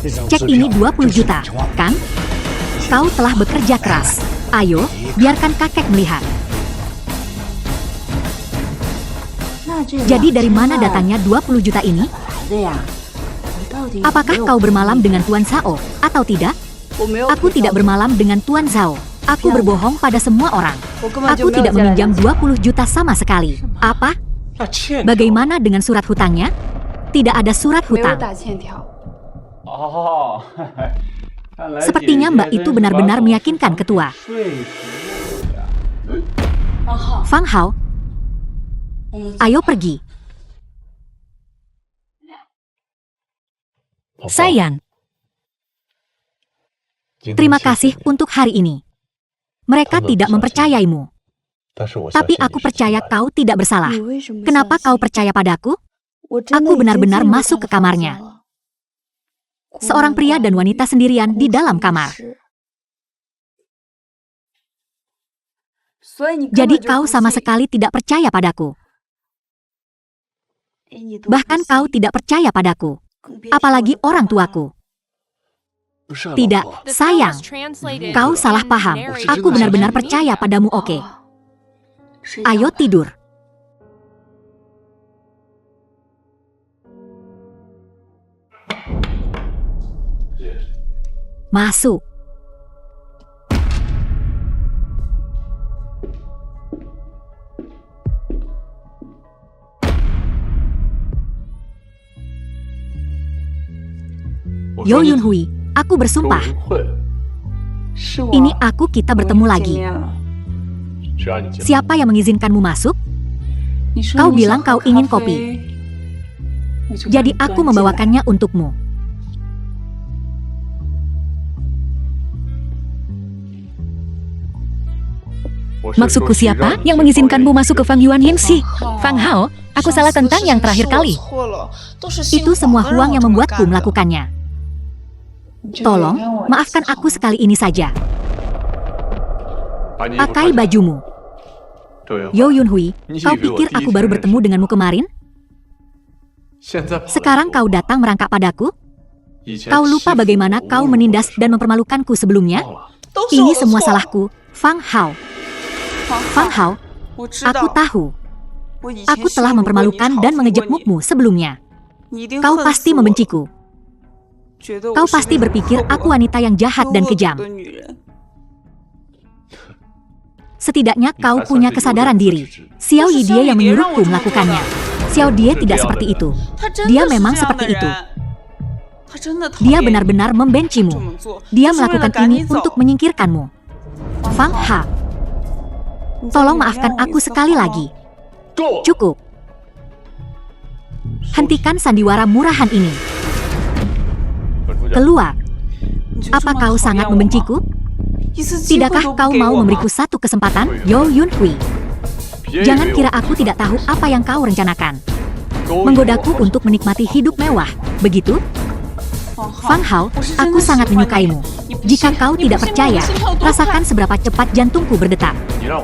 Cek ini 20 juta, kan? Kau telah bekerja keras. Ayo, biarkan kakek melihat. Jadi dari mana datangnya 20 juta ini? Apakah kau bermalam dengan Tuan Zhao atau tidak? Aku tidak bermalam dengan Tuan Zhao. Aku berbohong pada semua orang. Aku tidak meminjam 20 juta sama sekali. Apa? Bagaimana dengan surat hutangnya? Tidak ada surat hutang. Sepertinya Mbak itu benar-benar meyakinkan ketua. Fang Hao, ayo pergi. Sayang, terima kasih untuk hari ini. Mereka tidak mempercayaimu. Tapi aku percaya kau tidak bersalah. Kenapa kau percaya padaku? Aku benar-benar masuk ke kamarnya. Seorang pria dan wanita sendirian di dalam kamar. Jadi kau sama sekali tidak percaya padaku. Bahkan kau tidak percaya padaku. Apalagi orang tuaku. Tidak, sayang. Kau salah paham. Aku benar-benar percaya padamu, oke? Ayo tidur. Masuk. Yo Yunhui, aku bersumpah. Ini aku kita bertemu lagi. Siapa yang mengizinkanmu masuk? Kau bilang kau ingin kopi. Jadi aku membawakannya untukmu. Maksudku siapa yang mengizinkanmu masuk ke Fang Yuan Yingxi? Fang Hao, aku salah tentang yang terakhir kali. Itu semua Huang yang membuatku melakukannya. Tolong, maafkan aku sekali ini saja. Pakai bajumu. Yo Yunhui, kau pikir aku baru bertemu denganmu kemarin? Sekarang kau datang merangkak padaku? Kau lupa bagaimana kau menindas dan mempermalukanku sebelumnya? Ini semua salahku, Fang Hao. Fang Hao, aku tahu. Aku telah mempermalukan dan mengejekmukmu sebelumnya. Kau pasti membenciku. Kau pasti berpikir aku wanita yang jahat dan kejam. Setidaknya kau punya kesadaran diri. Xiao Yidie yang menyuruhku melakukannya. Xiao Die tidak seperti itu. Dia memang seperti itu. Dia benar-benar membencimu. Dia melakukan ini untuk menyingkirkanmu. Fang Ha, tolong maafkan aku sekali lagi. Cukup. Hentikan sandiwara murahan ini. Keluar. Apa kau sangat membenciku? Tidakkah kau mau memberiku satu kesempatan, Yo Yunhui? Jangan kira aku tidak tahu apa yang kau rencanakan. Menggodaku untuk menikmati hidup mewah, begitu? Fang Hao, aku sangat menyukaimu. Jika kau tidak percaya, rasakan seberapa cepat jantungku berdetak.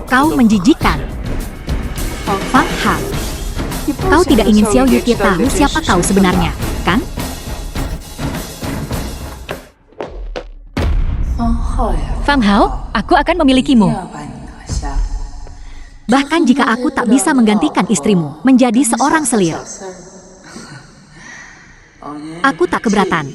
Kau menjijikkan. Fang Hao, kau tidak ingin Xiao Yuki tahu siapa kau sebenarnya, kan? Fang Hao, aku akan memilikimu. Bahkan jika aku tak bisa menggantikan istrimu menjadi seorang selir, aku tak keberatan.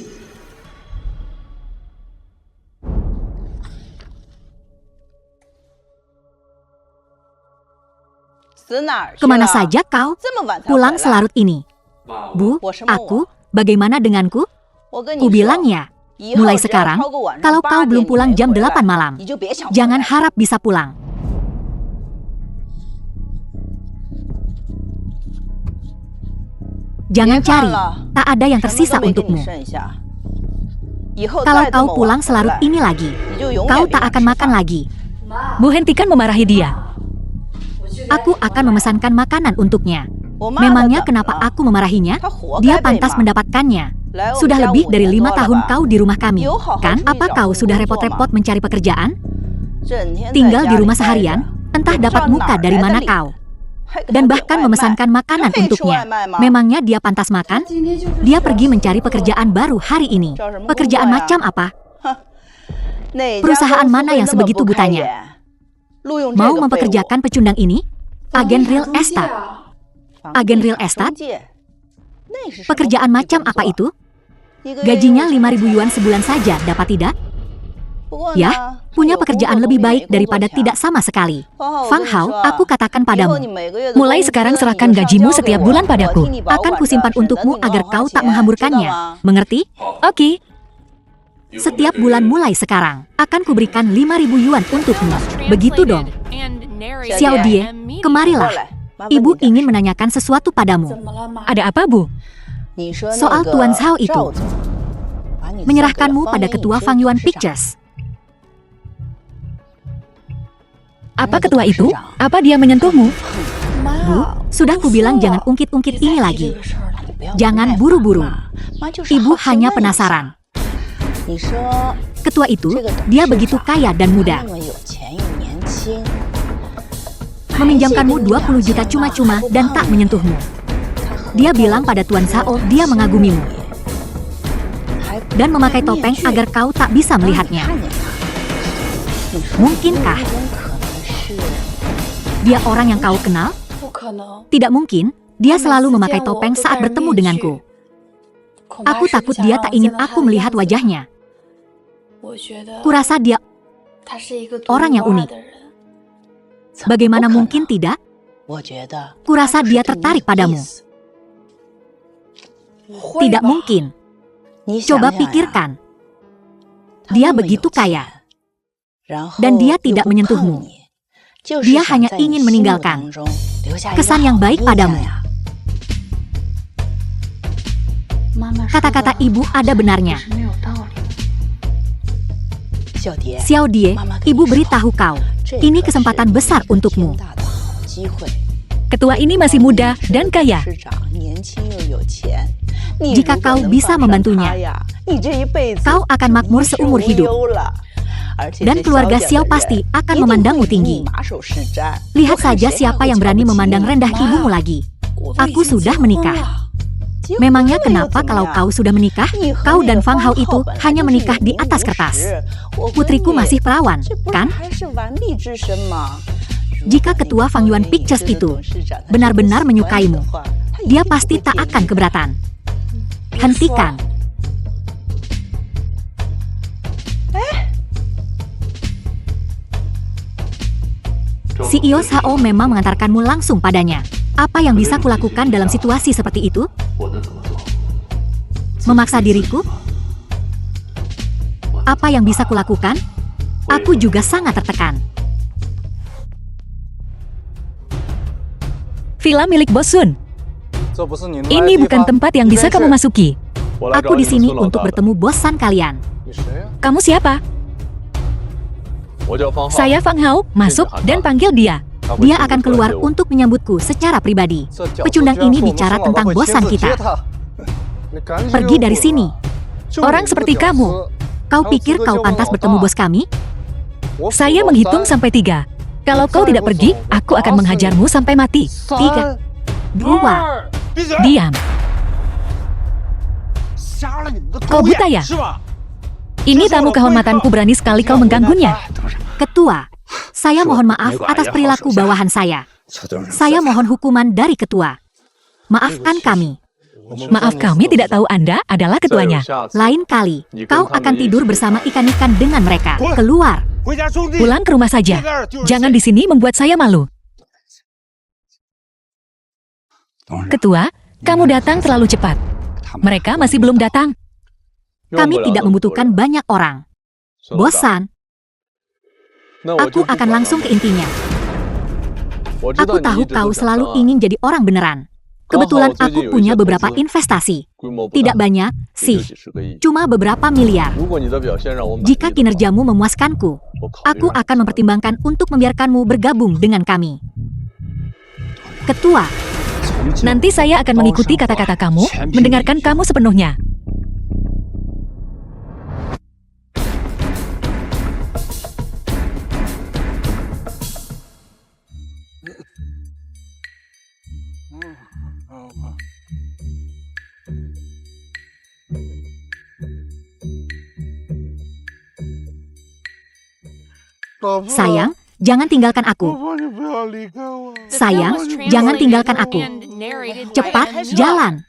Kemana saja kau? Pulang selarut ini. Bu, aku, bagaimana denganku? Ku bilang ya. Mulai sekarang, kalau kau belum pulang jam 8 malam, jangan harap bisa pulang. Jangan cari, tak ada yang tersisa untukmu. Kalau kau pulang selarut ini lagi, kau tak akan makan lagi. Bu, hentikan memarahi dia. Aku akan memesankan makanan untuknya. Memangnya kenapa aku memarahinya? Dia pantas mendapatkannya. Sudah lebih dari 5 tahun kau di rumah kami, kan? Apa kau sudah repot-repot mencari pekerjaan? Tinggal di rumah seharian, entah dapat muka dari mana kau. Dan bahkan memesankan makanan untuknya. Memangnya dia pantas makan? Dia pergi mencari pekerjaan baru hari ini. Pekerjaan macam apa? Perusahaan mana yang sebegitu butanya? Mau mempekerjakan pecundang ini? Agen real estate. Agen real estate? Pekerjaan macam apa itu? Gajinya 5.000 yuan sebulan saja, dapat tidak? Ya, punya pekerjaan lebih baik daripada tidak sama sekali. Fang Hao, aku katakan padamu. Mulai sekarang serahkan gajimu setiap bulan padaku. Akan kusimpan untukmu agar kau tak menghamburkannya. Mengerti? Oke. Setiap bulan mulai sekarang, akan kuberikan 5.000 yuan untukmu. Begitu dong. Xiao Die, kemarilah. Ibu ingin menanyakan sesuatu padamu. Ada apa, Bu? Soal Tuan Zhao itu. Menyerahkanmu pada ketua Fang Yuan Pictures. Apa ketua itu? Apa dia menyentuhmu? Bu, sudah kubilang jangan ungkit-ungkit ini lagi. Jangan buru-buru. Ibu hanya penasaran. Ketua itu, dia begitu kaya dan muda. Meminjamkanmu 20 juta cuma-cuma dan tak menyentuhmu. Dia bilang pada Tuan Zhao dia mengagumimu. Dan memakai topeng agar kau tak bisa melihatnya. Mungkinkah dia orang yang kau kenal? Tidak mungkin, dia selalu memakai topeng saat bertemu denganku. Aku takut dia tak ingin aku melihat wajahnya. Kurasa dia orang yang unik. Bagaimana mungkin tidak? Kurasa dia tertarik padamu. Tidak mungkin. Coba pikirkan. Dia begitu kaya. Dan dia tidak menyentuhmu. Dia hanya ingin meninggalkan kesan yang baik padamu. Kata-kata ibu ada benarnya. Xiao Die, ibu beritahu kau, ini kesempatan besar untukmu. Ketua ini masih muda dan kaya. Jika kau bisa membantunya, kau akan makmur seumur hidup. Dan keluarga Xiao pasti akan memandangmu tinggi. Lihat saja siapa yang berani memandang rendah ibumu lagi. Aku sudah menikah. Memangnya kenapa kalau kau sudah menikah, kau dan Fang Hao itu hanya menikah di atas kertas? Putriku masih perawan, kan? Jika ketua Fang Yuan Pictures itu benar-benar menyukaimu, dia pasti tak akan keberatan. Hentikan. CEO Zhao memang mengantarkanmu langsung padanya. Apa yang bisa kulakukan dalam situasi seperti itu? Memaksa diriku? Apa yang bisa kulakukan? Aku juga sangat tertekan. Villa milik Bos Sun. Ini bukan tempat yang bisa kamu masuki. Aku di sini untuk bertemu bosan kalian. Kamu siapa? Saya Fang Hao, masuk dan panggil dia. Dia akan keluar untuk menyambutku secara pribadi. Pecundang ini bicara tentang bosan kita. Pergi dari sini. Orang seperti kamu. Kau pikir kau pantas bertemu bos kami? Saya menghitung sampai 3. Kalau kau tidak pergi, aku akan menghajarmu sampai mati. 3, 2, Diam. Kau buta ya? Ini tamu kehormatanku, berani sekali kau mengganggunya. Ketua, saya mohon maaf atas perilaku bawahan saya. Saya mohon hukuman dari ketua. Maafkan kami. Maaf, kami tidak tahu Anda adalah ketuanya. Lain kali, kau akan tidur bersama ikan-ikan dengan mereka. Keluar. Pulang ke rumah saja. Jangan di sini membuat saya malu. Ketua, kamu datang terlalu cepat. Mereka masih belum datang. Kami tidak membutuhkan banyak orang. Bosan? Aku akan langsung ke intinya. Aku tahu kau selalu ingin jadi orang beneran. Kebetulan aku punya beberapa investasi. Tidak banyak, sih. Cuma beberapa miliar. Jika kinerjamu memuaskanku, aku akan mempertimbangkan untuk membiarkanmu bergabung dengan kami. Ketua, Nanti saya akan mengikuti kata-kata kamu, mendengarkan kamu sepenuhnya. sayang, jangan tinggalkan aku. Sayang, jangan tinggalkan aku. Cepat, jalan.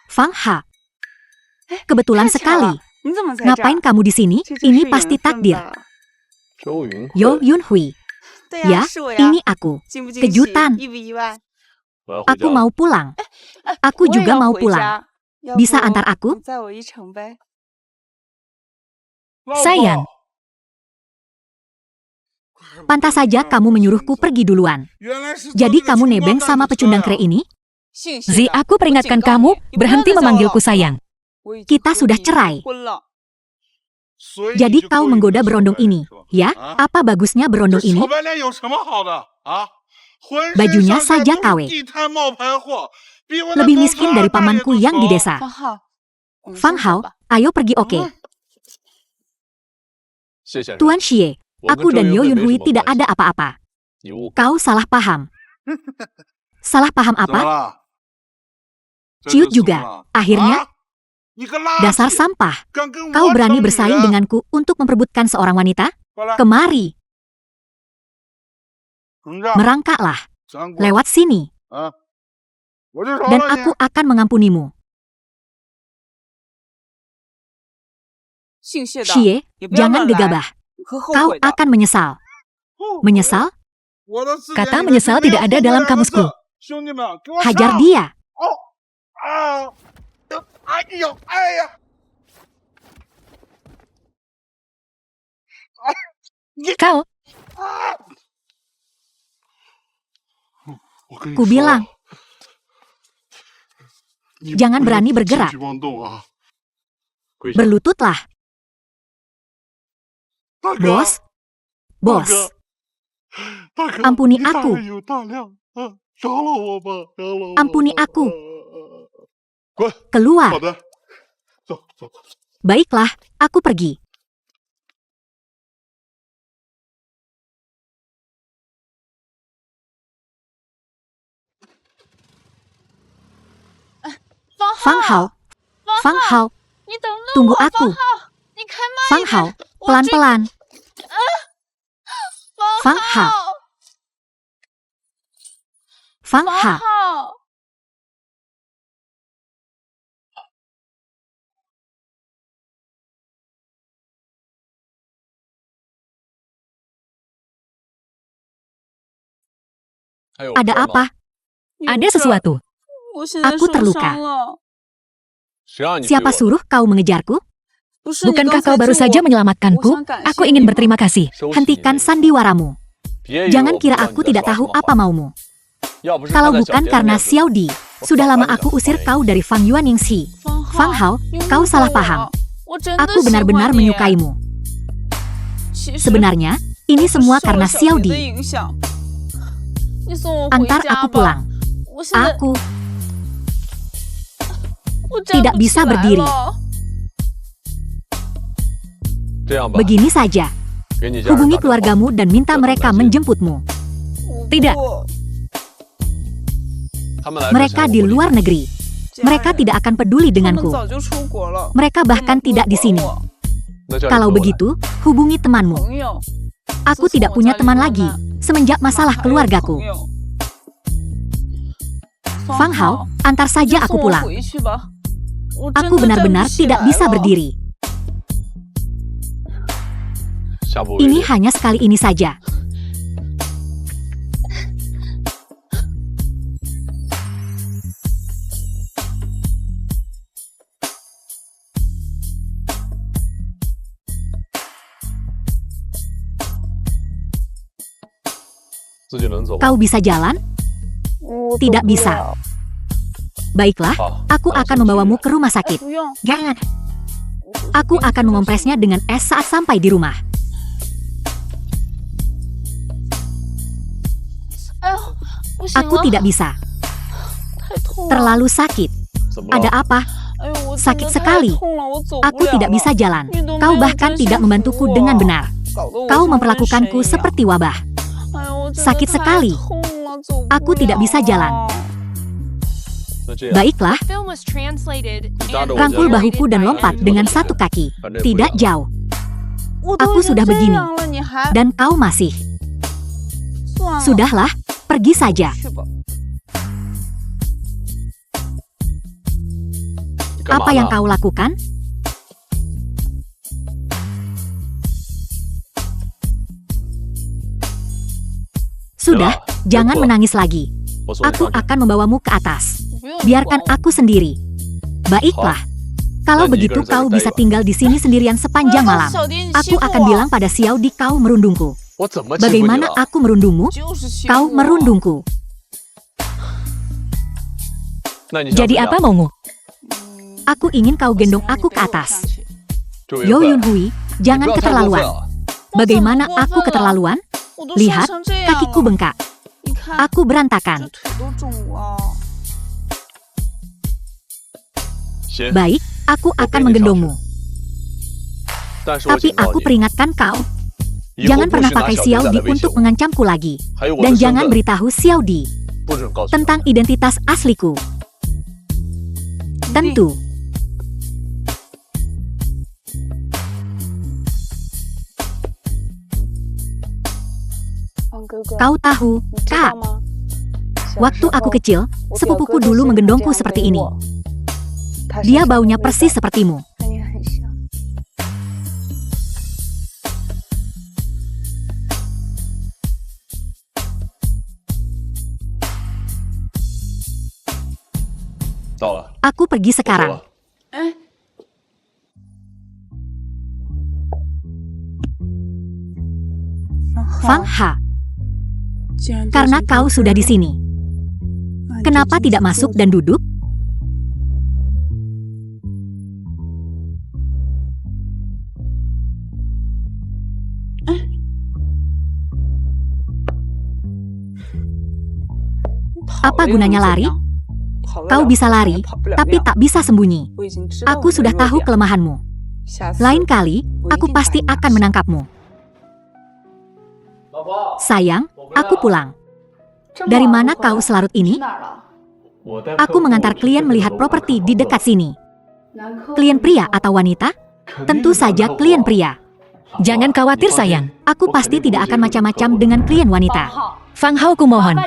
Fang Ha, kebetulan sekali. Ngapain kamu di sini? Ini pasti takdir. Yo Yun Hui. Ya, ini aku. Kejutan. Aku mau pulang. Aku juga mau pulang. Bisa antar aku? Sayang, Pantas saja kamu menyuruhku pergi duluan. Jadi kamu nebeng sama pecundang kre ini? Zi, aku peringatkan kamu, berhenti memanggilku sayang. Kita sudah cerai. Jadi kau menggoda berondong ini, ya? Apa bagusnya berondong ini? Bajunya saja KW. Lebih miskin dari pamanku yang di desa. Fang Hao, ayo pergi oke. Tuan Xie, aku dan Yo Yun Hui tidak ada apa-apa. Kau salah paham. Salah paham apa? Ciut juga. Akhirnya, dasar sampah. Kau berani bersaing denganku untuk memperebutkan seorang wanita? Kemari. Merangkaklah. Lewat sini. Dan aku akan mengampunimu. Xie, jangan gegabah. Kau akan menyesal. Menyesal? Kata menyesal tidak ada dalam kamusku. Hajar dia. Kau, Ku bilang, jangan berani bergerak. Berlututlah. Bos, bos, ampuni aku. Ampuni aku. Keluar. Baiklah, aku pergi. Fang Hao, Fang Hao, tunggu aku. Fang Hao, pelan-pelan. Fang Hao, Fang Hao. Ada apa? ada sesuatu. Aku terluka. Siapa suruh kau mengejarku? Bukankah kau baru saja menyelamatkanku? Aku ingin berterima kasih. Hentikan sandiwaramu. Jangan kira aku tidak tahu apa maumu. Kalau bukan karena Xiao Di, sudah lama aku usir kau dari Fang Yuanyingxi. Fang Hao, kau salah paham. Aku benar-benar menyukaimu. Sebenarnya, ini semua karena Xiao Di. Antar aku pulang. Aku tidak bisa berdiri. Begini saja. Hubungi keluargamu dan minta mereka menjemputmu. Tidak, Mereka di luar negeri. Mereka tidak akan peduli denganku. Mereka bahkan tidak di sini. Kalau begitu, hubungi temanmu. Aku tidak punya teman lagi semenjak masalah keluargaku. Fang Hao, antar saja aku pulang. Aku benar-benar tidak bisa berdiri. Ini hanya sekali ini saja. Kau bisa jalan? Tidak bisa. Baiklah, aku akan membawamu ke rumah sakit. Jangan. Aku akan mengompresnya dengan es saat sampai di rumah. Aku tidak bisa. Terlalu sakit. Ada apa? Sakit sekali. Aku tidak bisa jalan. Kau bahkan tidak membantuku dengan benar. Kau memperlakukanku seperti wabah. Sakit sekali. Aku tidak bisa jalan. Baiklah, rangkul bahuku dan lompat dengan satu kaki. Tidak jauh. Aku sudah begini. Dan kau masih. Sudahlah, pergi saja. Apa yang kau lakukan? Sudah, jangan menangis lagi. Aku akan membawamu ke atas. Biarkan aku sendiri. Baiklah. Kalau begitu kau bisa tinggal di sini sendirian sepanjang malam. Aku akan bilang pada Xiaodi kau merundungku. Bagaimana aku merundungmu? Kau merundungku. Jadi apa maumu? Aku ingin kau gendong aku ke atas. Yo Yun Hui, jangan keterlaluan. Bagaimana aku keterlaluan? Lihat, kakiku bengkak. Aku berantakan. Baik, aku akan menggendongmu. Tapi aku peringatkan kau. Jangan pernah pakai Xiaodi untuk mengancamku lagi. Dan jangan beritahu Xiaodi tentang identitas asliku. Tentu. Kau tahu, Kak, waktu aku kecil, sepupuku dulu menggendongku seperti ini. Dia baunya persis sepertimu. Aku pergi sekarang. Fang Ha, karena kau sudah di sini, kenapa tidak masuk dan duduk? Apa gunanya lari? Kau bisa lari, tapi tak bisa sembunyi. Aku sudah tahu kelemahanmu. Lain kali, aku pasti akan menangkapmu. Sayang, aku pulang. Dari mana kau selarut ini? Aku mengantar klien melihat properti di dekat sini. Klien pria atau wanita? Tentu saja klien pria. Jangan khawatir sayang. Aku pasti tidak akan macam-macam dengan klien wanita. Fang Hao kumohon.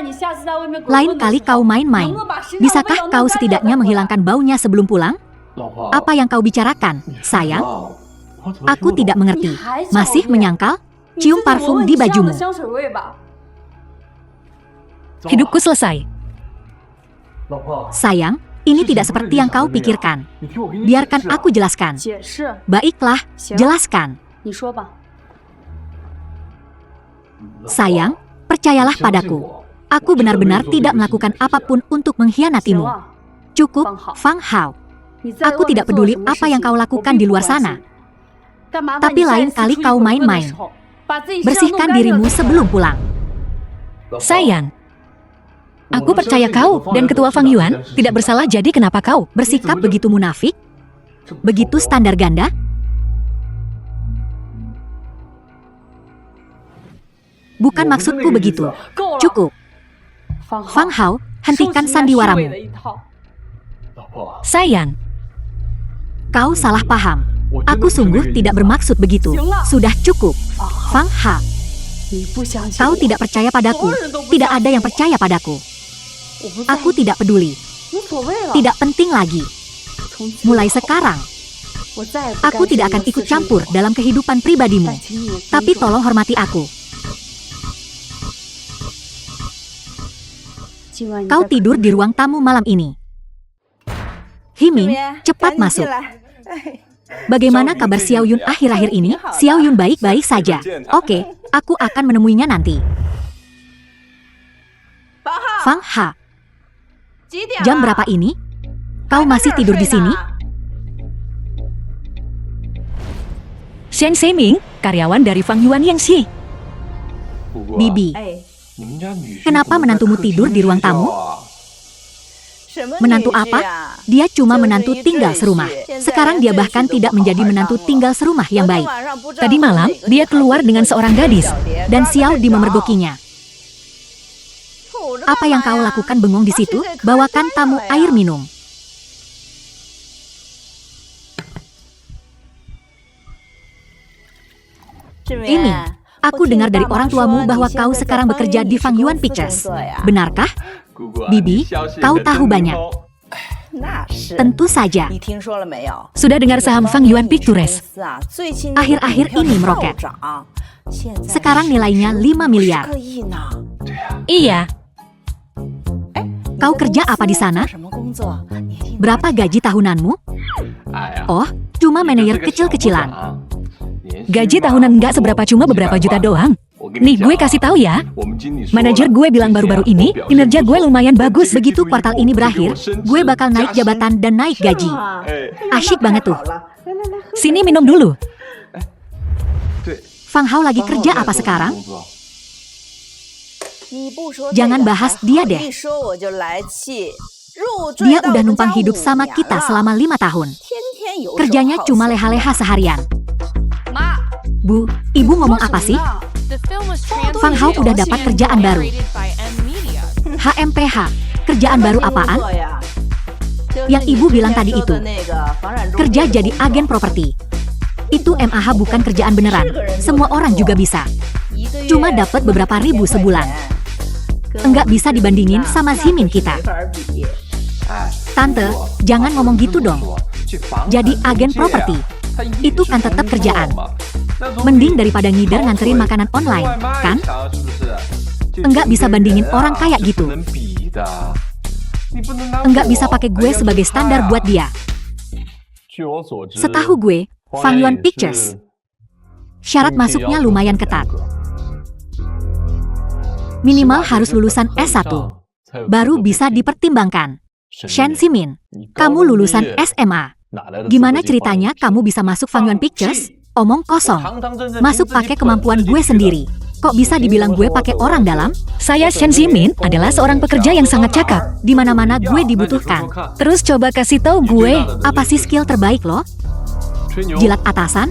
Lain kali kau main-main. Bisakah kau setidaknya menghilangkan baunya sebelum pulang? Apa yang kau bicarakan, sayang? Aku tidak mengerti. Masih menyangkal? Cium parfum di bajumu. Hidupku selesai. Sayang, ini tidak seperti yang kau pikirkan. Biarkan aku jelaskan. Baiklah, jelaskan. Sayang, percayalah padaku. Aku benar-benar tidak melakukan apapun untuk mengkhianatimu. Cukup, Fang Hao. Aku tidak peduli apa yang kau lakukan di luar sana. Tapi lain kali kau main-main. Bersihkan dirimu sebelum pulang. Sayang, aku percaya kau dan Ketua Fang Yuan tidak bersalah, jadi kenapa kau Bersikap begitu munafik? Begitu standar ganda? Bukan maksudku begitu. Cukup. Fang Hao, hentikan sandiwaramu. Sayang, Kau salah paham. Aku sungguh tidak bermaksud begitu. Sudah cukup. Fang Ha, kau tidak percaya padaku. Tidak ada yang percaya padaku. Aku tidak peduli. Tidak penting lagi. Mulai sekarang, aku tidak akan ikut campur dalam kehidupan pribadimu. Tapi tolong hormati aku. Kau tidur di ruang tamu malam ini. Himing, cepat masuk. Bagaimana kabar Xiao Yun akhir-akhir ini? Xiao Yun baik-baik saja. Oke, aku akan menemuinya nanti. Fang Ha, jam berapa ini? Kau masih tidur di sini? Shen Seming, karyawan dari Fang Yuan Yangxi. Bibi, kenapa menantumu tidur di ruang tamu? Menantu apa? Dia cuma menantu tinggal serumah. Sekarang dia bahkan tidak menjadi menantu tinggal serumah yang baik. Tadi malam, dia keluar dengan seorang gadis. Dan Xiao Di memergokinya. Apa yang kau lakukan bengong di situ? Bawakan tamu air minum. Ini, aku dengar dari orang tuamu bahwa kau sekarang bekerja di Fang Yuan Pictures. Benarkah? Bibi, kau tahu banyak. Tentu saja. Sudah dengar saham Fang Yuan Pictures? Akhir-akhir ini meroket. Sekarang nilainya 5 miliar. Iya. Kau kerja apa di sana? Berapa gaji tahunanmu? Oh, cuma manajer kecil-kecilan. Gaji tahunan nggak seberapa, cuma beberapa juta doang. Nih, gue kasih tahu ya. Manajer gue bilang baru-baru ini, kinerja gue lumayan bagus. Begitu kuartal ini berakhir, gue bakal naik jabatan dan naik gaji. Asyik banget tuh. Sini minum dulu. Fang Hao lagi kerja apa sekarang? Jangan bahas dia deh. Dia udah numpang hidup sama kita selama 5 tahun. Kerjanya cuma leha-leha seharian. Bu, ibu ngomong apa sih? Fang Hao udah dapat kerjaan baru. HMPH, kerjaan baru apaan? Yang ibu bilang tadi itu. Kerja jadi agen properti. Itu MAH bukan kerjaan beneran. Semua orang juga bisa. Cuma dapat beberapa ribu sebulan. Enggak bisa dibandingin sama Zimin kita. Tante, jangan ngomong gitu dong. Jadi agen properti, itu kan tetap kerjaan. Mending daripada ngider nganterin makanan online, kan? Enggak bisa bandingin orang kayak gitu. Enggak bisa pakai gue sebagai standar buat dia. Setahu gue, Fang Yuan Pictures, syarat masuknya lumayan ketat. Minimal harus lulusan S1, baru bisa dipertimbangkan. Shen Simin, kamu lulusan SMA. Gimana ceritanya kamu bisa masuk Fang Yuan Pictures? Omong kosong. Masuk pakai kemampuan gue sendiri. Kok bisa dibilang gue pakai orang dalam? Saya Shen Zimin adalah seorang pekerja yang sangat cakap. Di mana-mana gue dibutuhkan. Terus coba kasih tahu gue, Apa sih skill terbaik lo? Jilat atasan?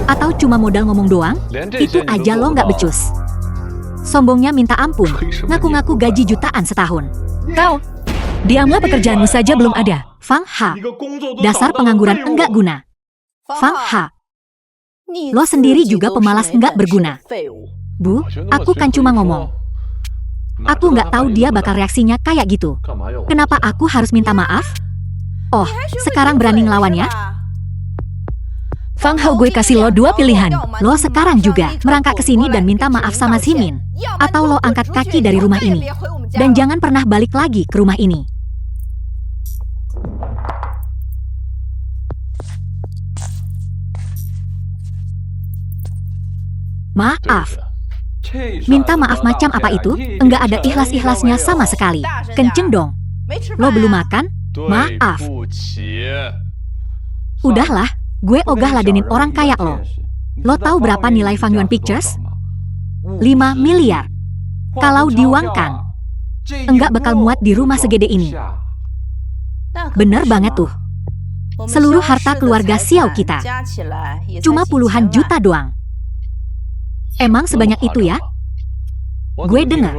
Atau cuma modal ngomong doang? Itu aja lo nggak becus. Sombongnya minta ampun. Ngaku-ngaku gaji jutaan setahun. kau, diamlah pekerjaanmu saja belum ada. Fang Ha, dasar pengangguran enggak guna. Fang Ha, lo sendiri juga pemalas enggak berguna. Bu, aku kan cuma ngomong. Aku nggak tahu dia bakal reaksinya kayak gitu. Kenapa aku harus minta maaf? Oh, sekarang berani ngelawan ya? Fang Hao, gue kasih lo 2 pilihan. Lo sekarang juga merangkak ke sini dan minta maaf sama Zimin. Atau lo angkat kaki dari rumah ini. Dan jangan pernah balik lagi ke rumah ini. Maaf. Minta maaf macam apa itu? Enggak ada ikhlas-ikhlasnya sama sekali. Kenceng dong. Lo belum makan? Maaf. Udahlah, gue ogah ladenin orang kayak lo. Lo tahu berapa nilai Fang Yuan Pictures? 5 miliar. Kalau diuangkan, enggak bakal muat di rumah segede ini. Bener banget tuh. Seluruh harta keluarga Xiao kita. Cuma puluhan juta doang. Emang sebanyak itu ya? Gue dengar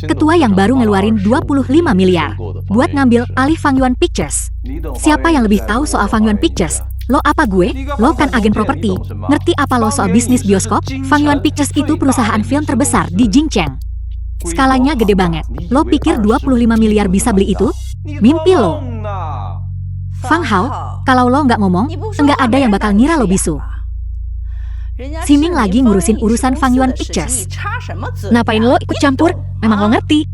ketua yang baru ngeluarin 25 miliar buat ngambil alih Fang Yuan Pictures. Siapa yang lebih tahu soal Fang Yuan Pictures? Lo apa gue? Lo kan agen properti. Ngerti apa lo soal bisnis bioskop? Fang Yuan Pictures itu perusahaan film terbesar di Jingcheng. Skalanya gede banget. Lo pikir 25 miliar bisa beli itu? Mimpi lo. Fang Hao, kalau lo nggak ngomong, nggak ada yang bakal ngira lo bisu. Siming lagi ngurusin urusan Fang Yuan Pictures. Ngapain lo ikut campur? Memang lo ngerti.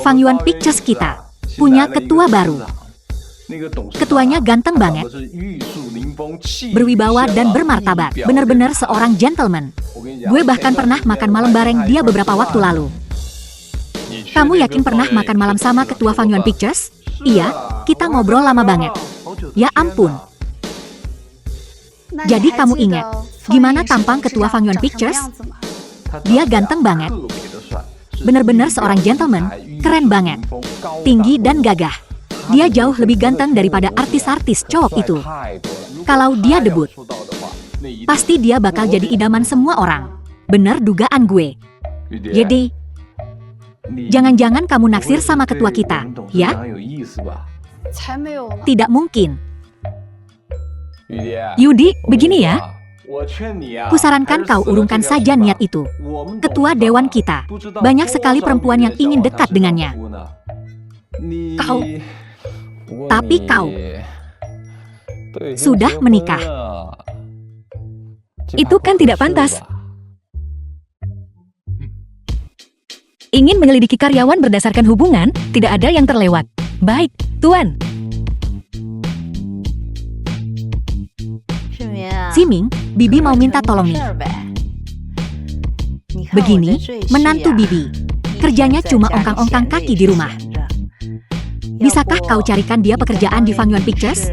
Fang Yuan Pictures kita punya ketua baru. Ketuanya ganteng banget, berwibawa dan bermartabat, benar-benar seorang gentleman. Gue bahkan pernah makan malam bareng dia beberapa waktu lalu. Kamu yakin pernah makan malam sama ketua Fang Yuan Pictures? Iya, kita ngobrol lama banget. Ya ampun. Jadi kamu ingat, gimana tampang ketua Fang Yuan Pictures? Dia ganteng banget. Benar-benar seorang gentleman, keren banget. Tinggi dan gagah. Dia jauh lebih ganteng daripada artis-artis cowok itu. Kalau dia debut, pasti dia bakal jadi idaman semua orang. Bener dugaan gue. Jadi, jangan-jangan kamu naksir sama ketua kita, ya? Tidak mungkin. Yudi, begini ya. Kusarankan kau urungkan saja niat itu. Ketua dewan kita, banyak sekali perempuan yang ingin dekat dengannya. Tapi kau sudah menikah. Itu kan tidak pantas. Ingin menyelidiki karyawan berdasarkan hubungan, tidak ada yang terlewat. Baik, Tuan. Siming, Bibi mau minta tolong nih. Begini, menantu Bibi, kerjanya cuma ongkang-ongkang kaki di rumah. Bisakah kau carikan dia pekerjaan di Fang Yuan Pictures?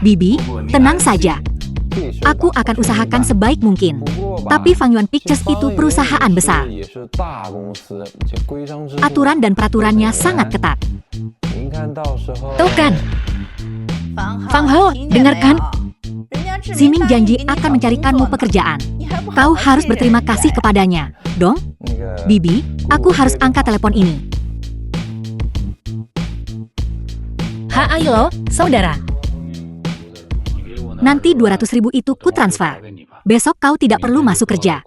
Bibi, tenang saja. Aku akan usahakan sebaik mungkin. Tapi Fang Yuan Pictures itu perusahaan besar. Aturan dan peraturannya sangat ketat. Tuh kan. Fang Hao, dengarkan. Siming janji akan mencarikanmu pekerjaan. Kau harus berterima kasih kepadanya, dong? Bibi, aku harus angkat telepon ini. Halo, saudara. Nanti 200.000 itu ku transfer. Besok kau tidak perlu masuk kerja.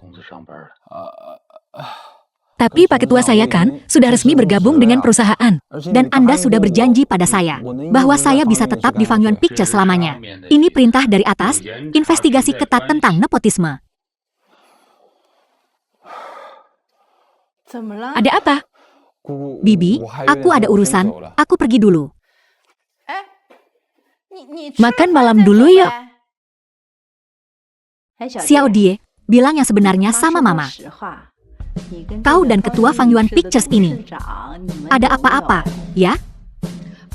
Tapi Pak Ketua saya kan sudah resmi bergabung dengan perusahaan. Dan Anda sudah berjanji pada saya bahwa saya bisa tetap di Fang Yuan Pictures selamanya. Ini perintah dari atas, investigasi ketat tentang nepotisme. Ada apa? Bibi, aku ada urusan, aku pergi dulu. Makan malam dulu yuk. Xiao Die, bilang yang sebenarnya sama Mama. Kau dan ketua Fang Yuan Pictures ini, ada apa-apa, ya?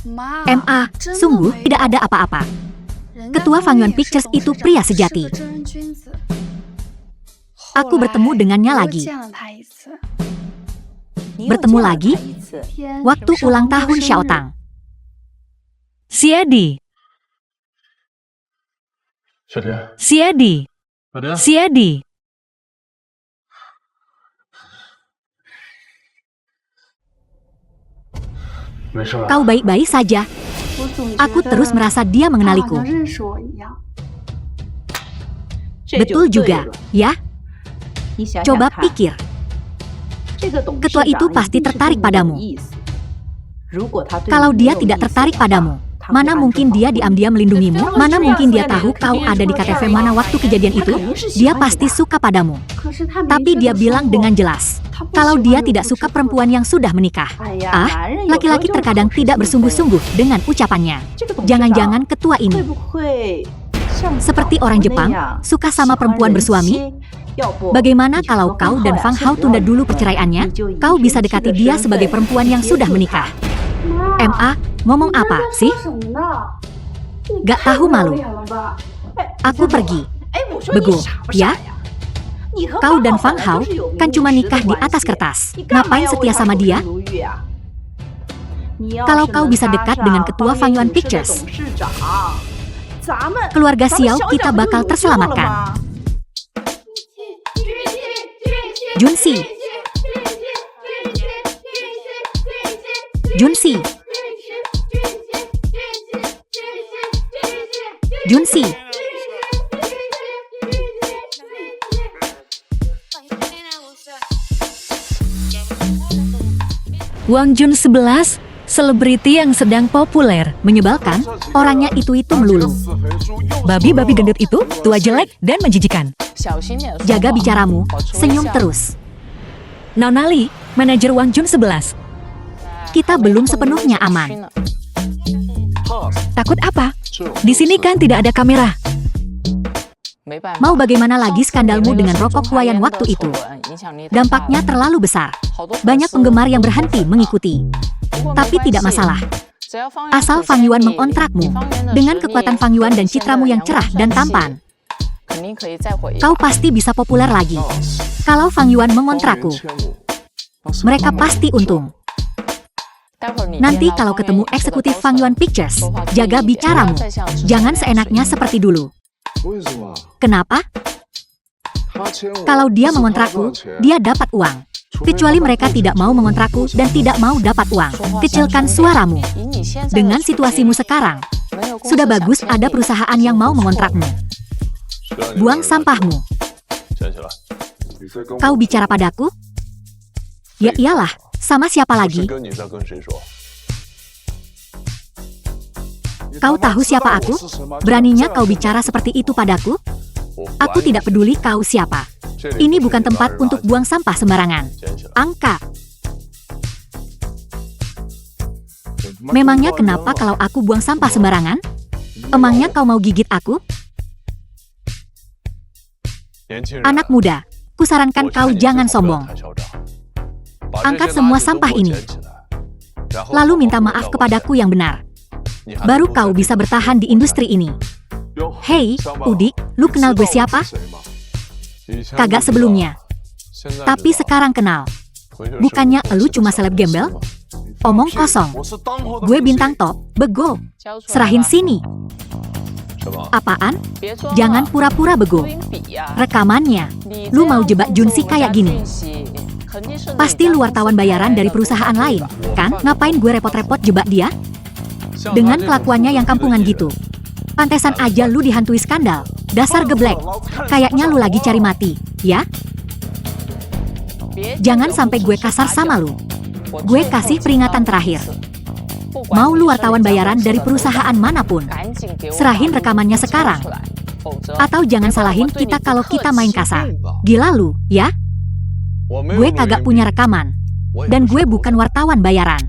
Ma, sungguh tidak ada apa-apa. Ketua Fang Yuan Pictures itu pria sejati. Aku bertemu dengannya lagi. Bertemu lagi? Waktu ulang tahun Xiao Tang. Siadi. Siadi. Siadi. Kau baik-baik saja. Aku terus merasa dia mengenaliku. Betul juga, ya? Coba pikir. Ketua itu pasti tertarik padamu. Kalau dia tidak tertarik padamu, mana mungkin dia diam-diam melindungimu? Mana mungkin dia tahu kau ada di KTV mana waktu kejadian itu? Dia pasti suka padamu. Tapi dia bilang dengan jelas, kalau dia tidak suka perempuan yang sudah menikah. Laki-laki terkadang tidak bersungguh-sungguh dengan ucapannya. Jangan-jangan ketua ini, seperti orang Jepang, suka sama perempuan bersuami? Bagaimana kalau kau dan Fang Hao tunda dulu perceraiannya? Kau bisa dekati dia sebagai perempuan yang sudah menikah. Ma, ngomong apa sih? Gak tahu malu. Aku pergi. Bego, ya? Kau dan Fang Hao kan cuma nikah di atas kertas. Ngapain setia sama dia? Kalau kau bisa dekat dengan ketua Fang Yuan Pictures, keluarga Xiao kita bakal terselamatkan. Junsi. Junsi. Junsi. Wang Jun 11, selebriti yang sedang populer. Menyebalkan, orangnya itu melulu. Babi-babi gendut itu tua jelek dan menjijikan. Jaga bicaramu, senyum terus. Nona Li, manajer Wang Jun 11. kita belum sepenuhnya aman. Takut apa? Di sini kan tidak ada kamera. Mau bagaimana lagi skandalmu dengan rokok Huayan waktu itu? Dampaknya terlalu besar. Banyak penggemar yang berhenti mengikuti. Tapi tidak masalah. Asal Fang Yuan mengontrakmu. Dengan kekuatan Fang Yuan dan citramu yang cerah dan tampan, kau pasti bisa populer lagi. Kalau Fang Yuan mengontrakku, mereka pasti untung. Nanti kalau ketemu eksekutif Fang Yuan Pictures, jaga bicaramu. Jangan seenaknya seperti dulu. Kenapa? Kalau dia mengontrakku, dia dapat uang. Kecuali mereka tidak mau mengontrakku dan tidak mau dapat uang. Kecilkan suaramu. Dengan situasimu sekarang, sudah bagus ada perusahaan yang mau mengontrakmu. Buang sampahmu. Kau bicara padaku? Ya iyalah, sama siapa lagi? Kau tahu siapa aku? Beraninya kau bicara seperti itu padaku? Aku tidak peduli kau siapa. Ini bukan tempat untuk buang sampah sembarangan. Angka. Memangnya kenapa kalau aku buang sampah sembarangan? Emangnya kau mau gigit aku? Anak muda, kusarankan kau jangan sombong. Angkat semua sampah ini. Lalu minta maaf kepadaku yang benar. Baru kau bisa bertahan di industri ini. Hei, Udik, lu kenal gue siapa? Kagak sebelumnya. Tapi sekarang kenal. Bukannya elu cuma seleb gembel? Omong kosong. Gue bintang top, bego. Serahin sini. Apaan? Jangan pura-pura bego. Rekamannya. Lu mau jebak Junsi kayak gini? Pasti lu wartawan bayaran dari perusahaan lain, kan? Ngapain gue repot-repot jebak dia? Dengan kelakuannya yang kampungan gitu. Pantesan aja lu dihantui skandal. Dasar geblek. Kayaknya lu lagi cari mati, ya? Jangan sampai gue kasar sama lu. Gue kasih peringatan terakhir. Mau lu wartawan bayaran dari perusahaan manapun, serahin rekamannya sekarang. Atau jangan salahin kita kalau kita main kasar. Gila lu, ya? Gue kagak punya rekaman. Dan gue bukan wartawan bayaran.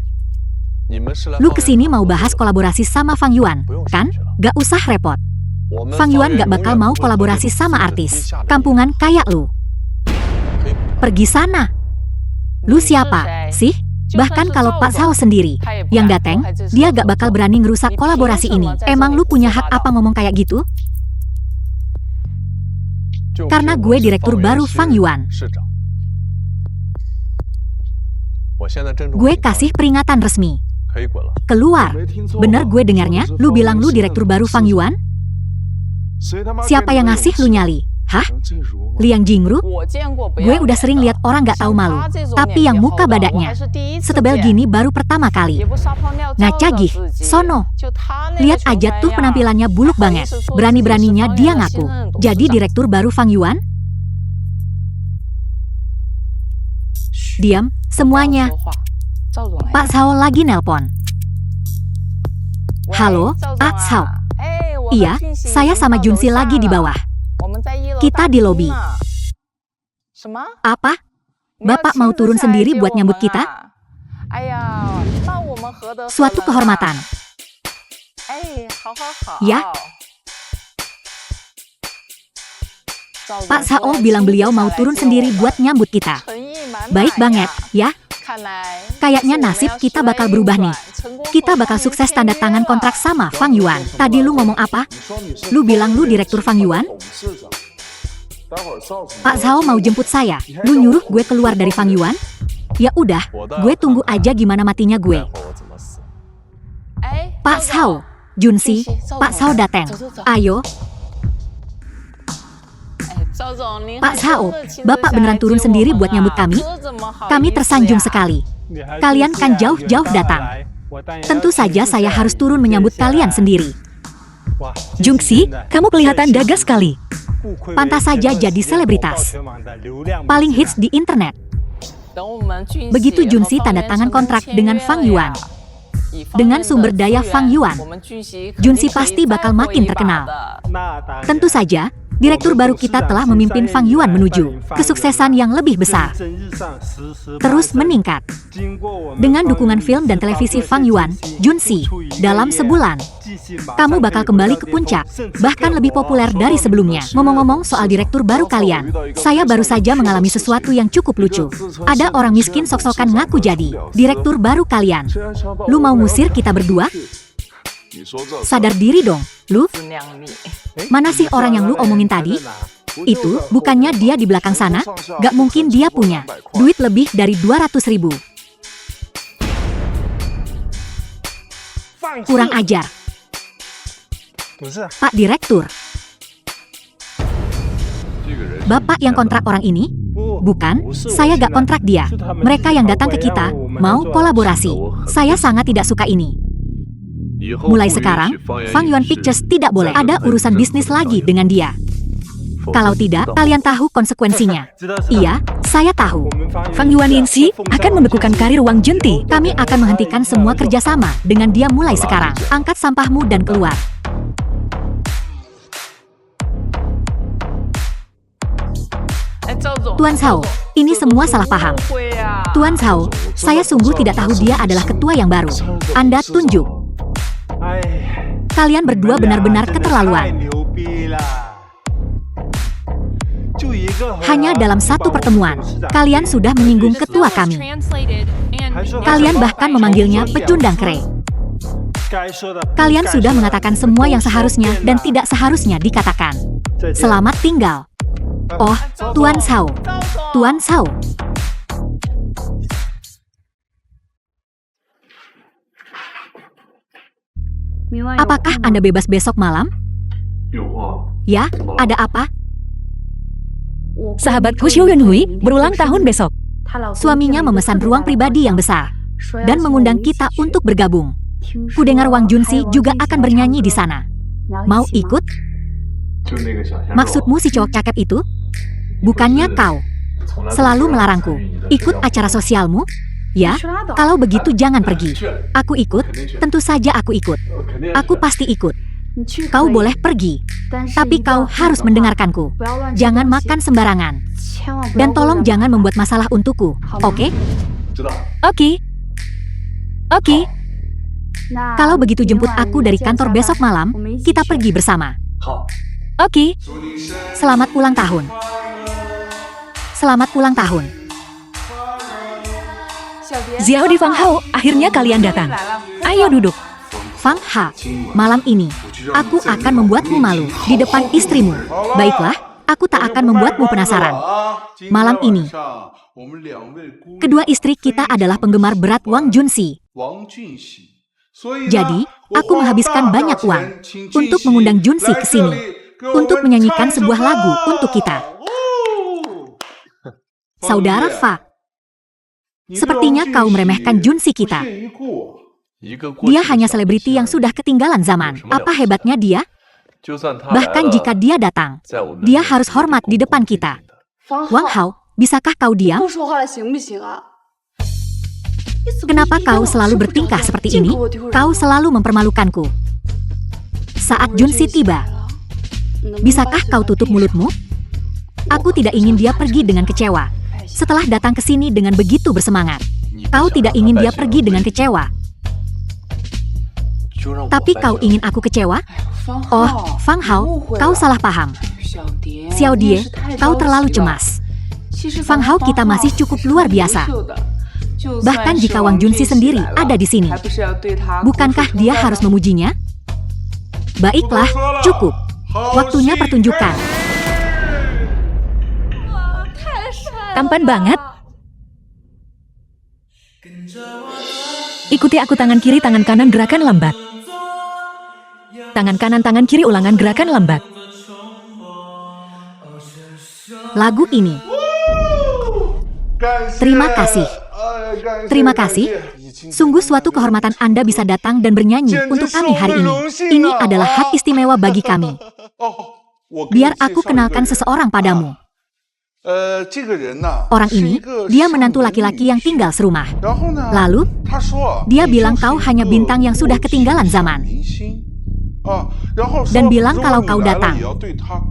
Lu kesini mau bahas kolaborasi sama Fang Yuan, kan? Gak usah repot. Fang Yuan gak bakal mau kolaborasi sama artis kampungan kayak lu. Pergi sana. Lu siapa, sih? Bahkan kalau Pak Zhao sendiri yang dateng, dia gak bakal berani ngerusak kolaborasi ini. Emang lu punya hak apa ngomong kayak gitu? Karena gue direktur baru Fang Yuan. Gue kasih peringatan resmi. Keluar. Bener gue dengarnya, lu bilang lu direktur baru Fang Yuan? Siapa yang ngasih lu nyali? Hah? Liang Jingru? Gue udah sering lihat orang gak tahu malu. Tapi yang muka badaknya setebel gini baru pertama kali. Ngacagih, sono. Lihat aja tuh penampilannya buluk banget. Berani-beraninya dia ngaku jadi direktur baru Fang Yuan? Diam, semuanya. Pak Zhao lagi nelpon. Halo, Pak Zhao. Iya, saya sama Junsi lagi di bawah. Kita di lobi. Apa? Bapak mau turun sendiri buat nyambut kita? Suatu kehormatan. Ya. Pak Zhao bilang beliau mau turun sendiri buat nyambut kita. Baik banget, ya. Kayaknya nasib kita bakal berubah nih. Kita bakal sukses tanda tangan kontrak sama Fang Yuan. Tadi lu ngomong apa? Lu bilang lu direktur Fang Yuan? Pak Zhao mau jemput saya. Lu nyuruh gue keluar dari Fang Yuan? Ya udah, gue tunggu aja gimana matinya gue. Pak Zhao, Junsi, Pak Zhao datang. Ayo. Pak Zhao, Bapak beneran turun sendiri buat nyambut kami? Kami tersanjung sekali. Kalian kan jauh-jauh datang. Tentu saja saya harus turun menyambut kalian sendiri. Junsi, kamu kelihatan gagah sekali. Pantas saja jadi selebritas. Paling hits di internet. Begitu Junsi tanda tangan kontrak dengan Fang Yuan. Dengan sumber daya Fang Yuan, Junsi pasti bakal makin terkenal. Tentu saja, Direktur baru kita telah memimpin Fang Yuan menuju kesuksesan yang lebih besar. Terus meningkat. Dengan dukungan film dan televisi Fang Yuan, Junsi, dalam sebulan, kamu bakal kembali ke puncak, bahkan lebih populer dari sebelumnya. Ngomong-ngomong soal direktur baru kalian, saya baru saja mengalami sesuatu yang cukup lucu. Ada orang miskin sok-sokan ngaku jadi direktur baru kalian. Lu mau ngusir kita berdua? Sadar diri dong, lu. Mana sih orang yang lu omongin tadi? Itu, bukannya dia di belakang sana? Gak mungkin dia punya duit lebih dari 200.000. Kurang ajar. Pak Direktur. Bapak yang kontrak orang ini? Bukan, saya gak kontrak dia. Mereka yang datang ke kita, mau kolaborasi. Saya sangat tidak suka ini. Mulai sekarang, Fang Yuan Pictures tidak boleh ada urusan bisnis lagi dengan dia. Kalau tidak, kalian tahu konsekuensinya. Iya, saya tahu. Fang Yuan Yingxi akan membekukan karir Wang Junti. Kami akan menghentikan semua kerjasama dengan dia mulai sekarang. Angkat sampahmu dan keluar. Tuan Cao, ini semua salah paham. Tuan Cao, saya sungguh tidak tahu dia adalah ketua yang baru. Anda tunjuk. Kalian berdua benar-benar keterlaluan. Hanya dalam satu pertemuan, kalian sudah menyinggung ketua kami. Kalian bahkan memanggilnya pecundang kere. Kalian sudah mengatakan semua yang seharusnya dan tidak seharusnya dikatakan. Selamat tinggal. Oh, Tuan Cao. Tuan Cao. Apakah Anda bebas besok malam? Ya, ada apa? Sahabatku Xiu Yunhui berulang tahun besok. Suaminya memesan ruang pribadi yang besar dan mengundang kita untuk bergabung. Kudengar Wang Junsi juga akan bernyanyi di sana. Mau ikut? Maksudmu si cowok cakep itu? Bukannya kau selalu melarangku ikut acara sosialmu? Ya, kalau begitu jangan pergi. Aku ikut, tentu saja aku ikut. Aku pasti ikut. Kau boleh pergi, tapi kau harus mendengarkanku. Jangan makan sembarangan. Dan tolong jangan membuat masalah untukku, oke? Oke. Oke. Kalau begitu jemput aku dari kantor besok malam, kita pergi bersama. Oke. Selamat ulang tahun. Selamat ulang tahun. Xiao di Fang Hao, akhirnya kalian datang. Ayo duduk. Fang Ha, malam ini, aku akan membuatmu malu di depan istrimu. Baiklah, aku tak akan membuatmu penasaran. Malam ini, kedua istri kita adalah penggemar berat Wang Junsi. Jadi, aku menghabiskan banyak uang untuk mengundang Junsi ke sini, untuk menyanyikan sebuah lagu untuk kita. Saudara Fa, sepertinya kau meremehkan Junsi kita. Dia hanya selebriti yang sudah ketinggalan zaman. Apa hebatnya dia? Bahkan jika dia datang, dia harus hormat di depan kita. Wang Hao, bisakah kau diam? Kenapa kau selalu bertingkah seperti ini? Kau selalu mempermalukanku. Saat Junsi tiba, bisakah kau tutup mulutmu? Aku tidak ingin dia pergi dengan kecewa. Setelah datang ke sini dengan begitu bersemangat, kau tidak ingin dia pergi dengan kecewa. Tapi kau ingin aku kecewa? Oh, Fang Hao, kau salah paham. Xiao Die, kau terlalu cemas. Fang Hao kita masih cukup luar biasa. Bahkan jika Wang Junsi sendiri ada di sini, bukankah dia harus memujinya? Baiklah, cukup. Waktunya pertunjukan. Tampan banget. Ikuti aku tangan kiri, tangan kanan, gerakan lambat. Tangan kanan, tangan kiri, ulangan gerakan lambat. Lagu ini. Terima kasih. Terima kasih. Sungguh suatu kehormatan Anda bisa datang dan bernyanyi untuk kami hari ini. Ini adalah hak istimewa bagi kami. Biar aku kenalkan seseorang padamu. Orang ini, dia menantu laki-laki yang tinggal serumah. Lalu, dia bilang kau hanya bintang yang sudah ketinggalan zaman. dan bilang kalau kau datang.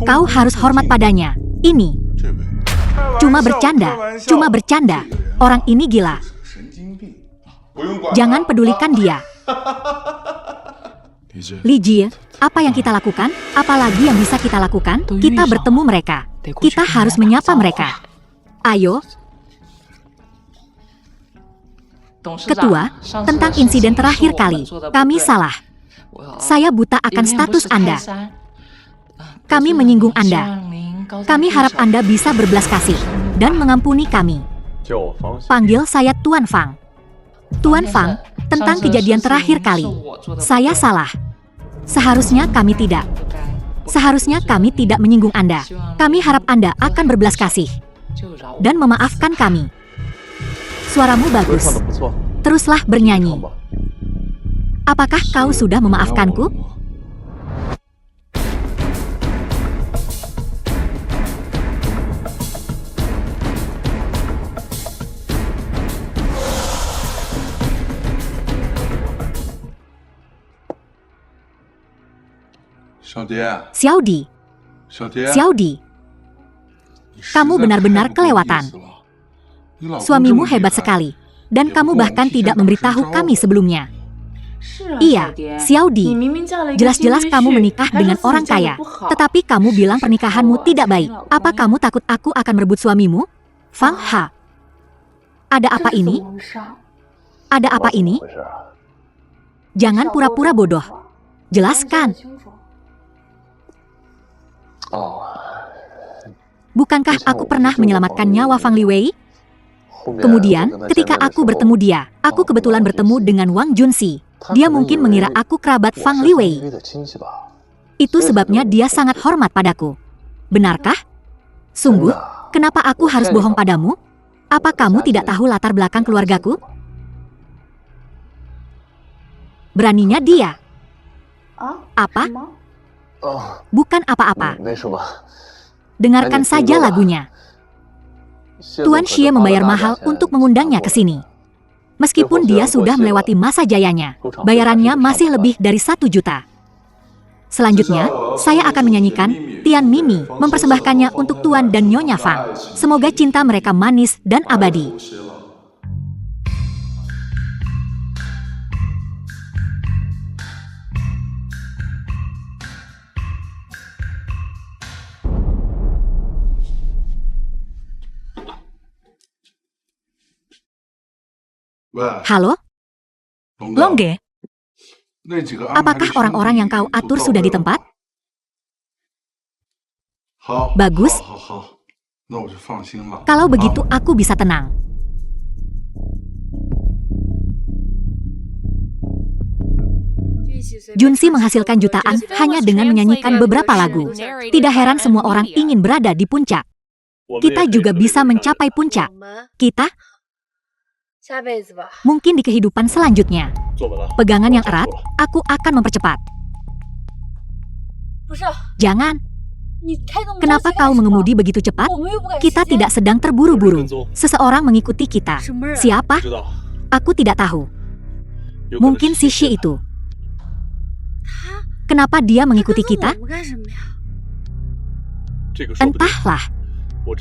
Kau harus hormat padanya. Ini cuma bercanda. Orang ini gila. Jangan pedulikan dia. Li Jie, apa yang kita lakukan? Apalagi yang bisa kita lakukan? Kita bertemu mereka. Kita harus menyapa mereka. Ayo. Ketua, tentang insiden terakhir kali, kami salah. Saya buta akan status Anda. Kami menyinggung Anda. Kami harap Anda bisa berbelas kasih dan mengampuni kami. Panggil saya Tuan Fang. Tuan Fang, tentang kejadian terakhir kali, saya salah. Seharusnya kami tidak menyinggung Anda. Kami harap Anda akan berbelas kasih dan memaafkan kami. Suaramu bagus. Teruslah bernyanyi. Apakah kau sudah memaafkanku? Xiaodi, kamu benar-benar kelewatan. Suamimu hebat sekali, dan kamu bahkan tidak memberitahu kami sebelumnya. Iya, Xiaodi, jelas-jelas kamu menikah dengan orang kaya, tetapi kamu bilang pernikahanmu tidak baik. Apa kamu takut aku akan merebut suamimu? Fang Ha, ada apa ini? Ada apa ini? Jangan pura-pura bodoh. Jelaskan. Bukankah aku pernah menyelamatkan nyawa Fang Liwei? Kemudian, ketika aku bertemu dia, aku kebetulan bertemu dengan Wang Junxi. Dia mungkin mengira aku kerabat Fang Liwei. Itu sebabnya dia sangat hormat padaku. Benarkah? Sungguh, kenapa aku harus bohong padamu? Apa kamu tidak tahu latar belakang keluargaku? Beraninya dia. Apa? Bukan apa-apa. Dengarkan saja lagunya. Tuan Xie membayar mahal untuk mengundangnya ke sini. Meskipun dia sudah melewati masa jayanya, bayarannya masih lebih dari 1 juta. Selanjutnya, saya akan menyanyikan Tian Mimi, mempersembahkannya untuk Tuan dan Nyonya Fang. Semoga cinta mereka manis dan abadi. Halo? Longge, Apakah orang-orang yang kau atur sudah di tempat? Bagus. Kalau begitu aku bisa tenang. Junxi menghasilkan jutaan hanya dengan menyanyikan beberapa lagu. Tidak heran semua orang ingin berada di puncak. Kita juga bisa mencapai puncak. Kita mungkin di kehidupan selanjutnya. Pegangan yang erat, aku akan mempercepat. Jangan. Kenapa kau mengemudi begitu cepat? Kita tidak sedang terburu-buru. Seseorang mengikuti kita. Siapa? Aku tidak tahu. Mungkin si Shi itu. Kenapa dia mengikuti kita? Entahlah.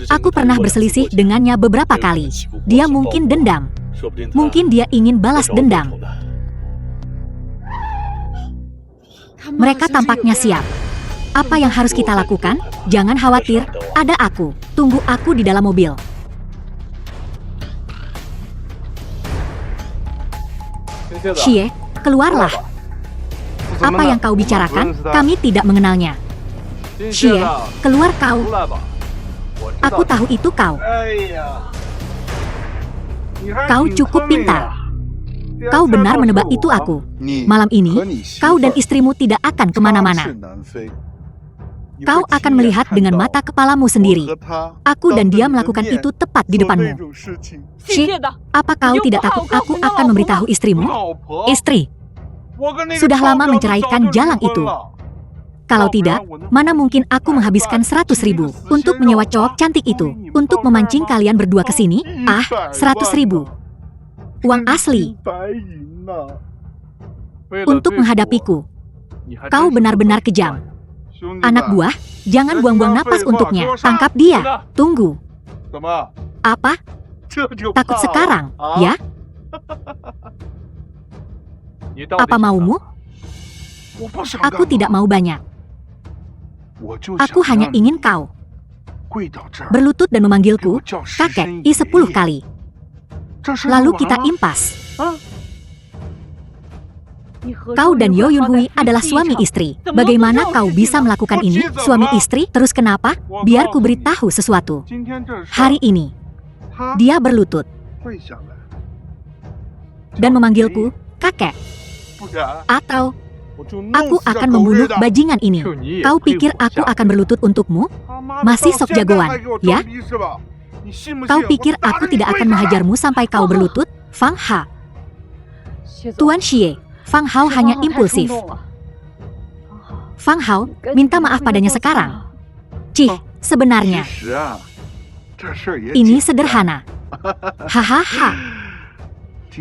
Aku pernah berselisih dengannya beberapa kali. Dia mungkin dendam. Mungkin dia ingin balas dendam. Mereka tampaknya siap. Apa yang harus kita lakukan? Jangan khawatir, ada aku. Tunggu aku di dalam mobil. Xie, keluarlah. Apa yang kau bicarakan? Kami tidak mengenalnya. Xie, keluar kau. Aku tahu itu kau. Kau cukup pintar. Kau benar menebak itu aku. Malam ini, kau dan istrimu tidak akan kemana-mana. Kau akan melihat dengan mata kepalamu sendiri. Aku dan dia melakukan itu tepat di depanmu. Shi, apa kau tidak takut aku akan memberitahu istrimu? Istri, sudah lama menceraikan Jalang itu. Kalau tidak, mana mungkin aku menghabiskan 100.000 untuk menyewa cowok cantik itu, untuk memancing kalian berdua ke sini? 100.000. Uang asli. Untuk menghadapiku. Kau benar-benar kejam. Anak buah, jangan buang-buang napas untuknya. Tangkap dia. Tunggu. Apa? Takut sekarang, ya? Apa maumu? Aku tidak mau banyak. Aku hanya ingin kau berlutut dan memanggilku kakek I 10 kali. Lalu kita impas. Kau dan Yo Yun Hui adalah suami istri. Bagaimana kau bisa melakukan ini? Suami istri? Terus kenapa? Biar ku beritahu sesuatu. Hari ini, dia berlutut dan memanggilku kakek. Atau aku akan membunuh bajingan ini. Kau pikir aku akan berlutut untukmu? Masih sok jagoan, ya? Kau pikir aku tidak akan menghajarmu sampai kau berlutut? Fang Ha. Tuan Xie, Fang Hao hanya impulsif. Fang Hao, minta maaf padanya sekarang. Cih, sebenarnya ini sederhana. Hahaha.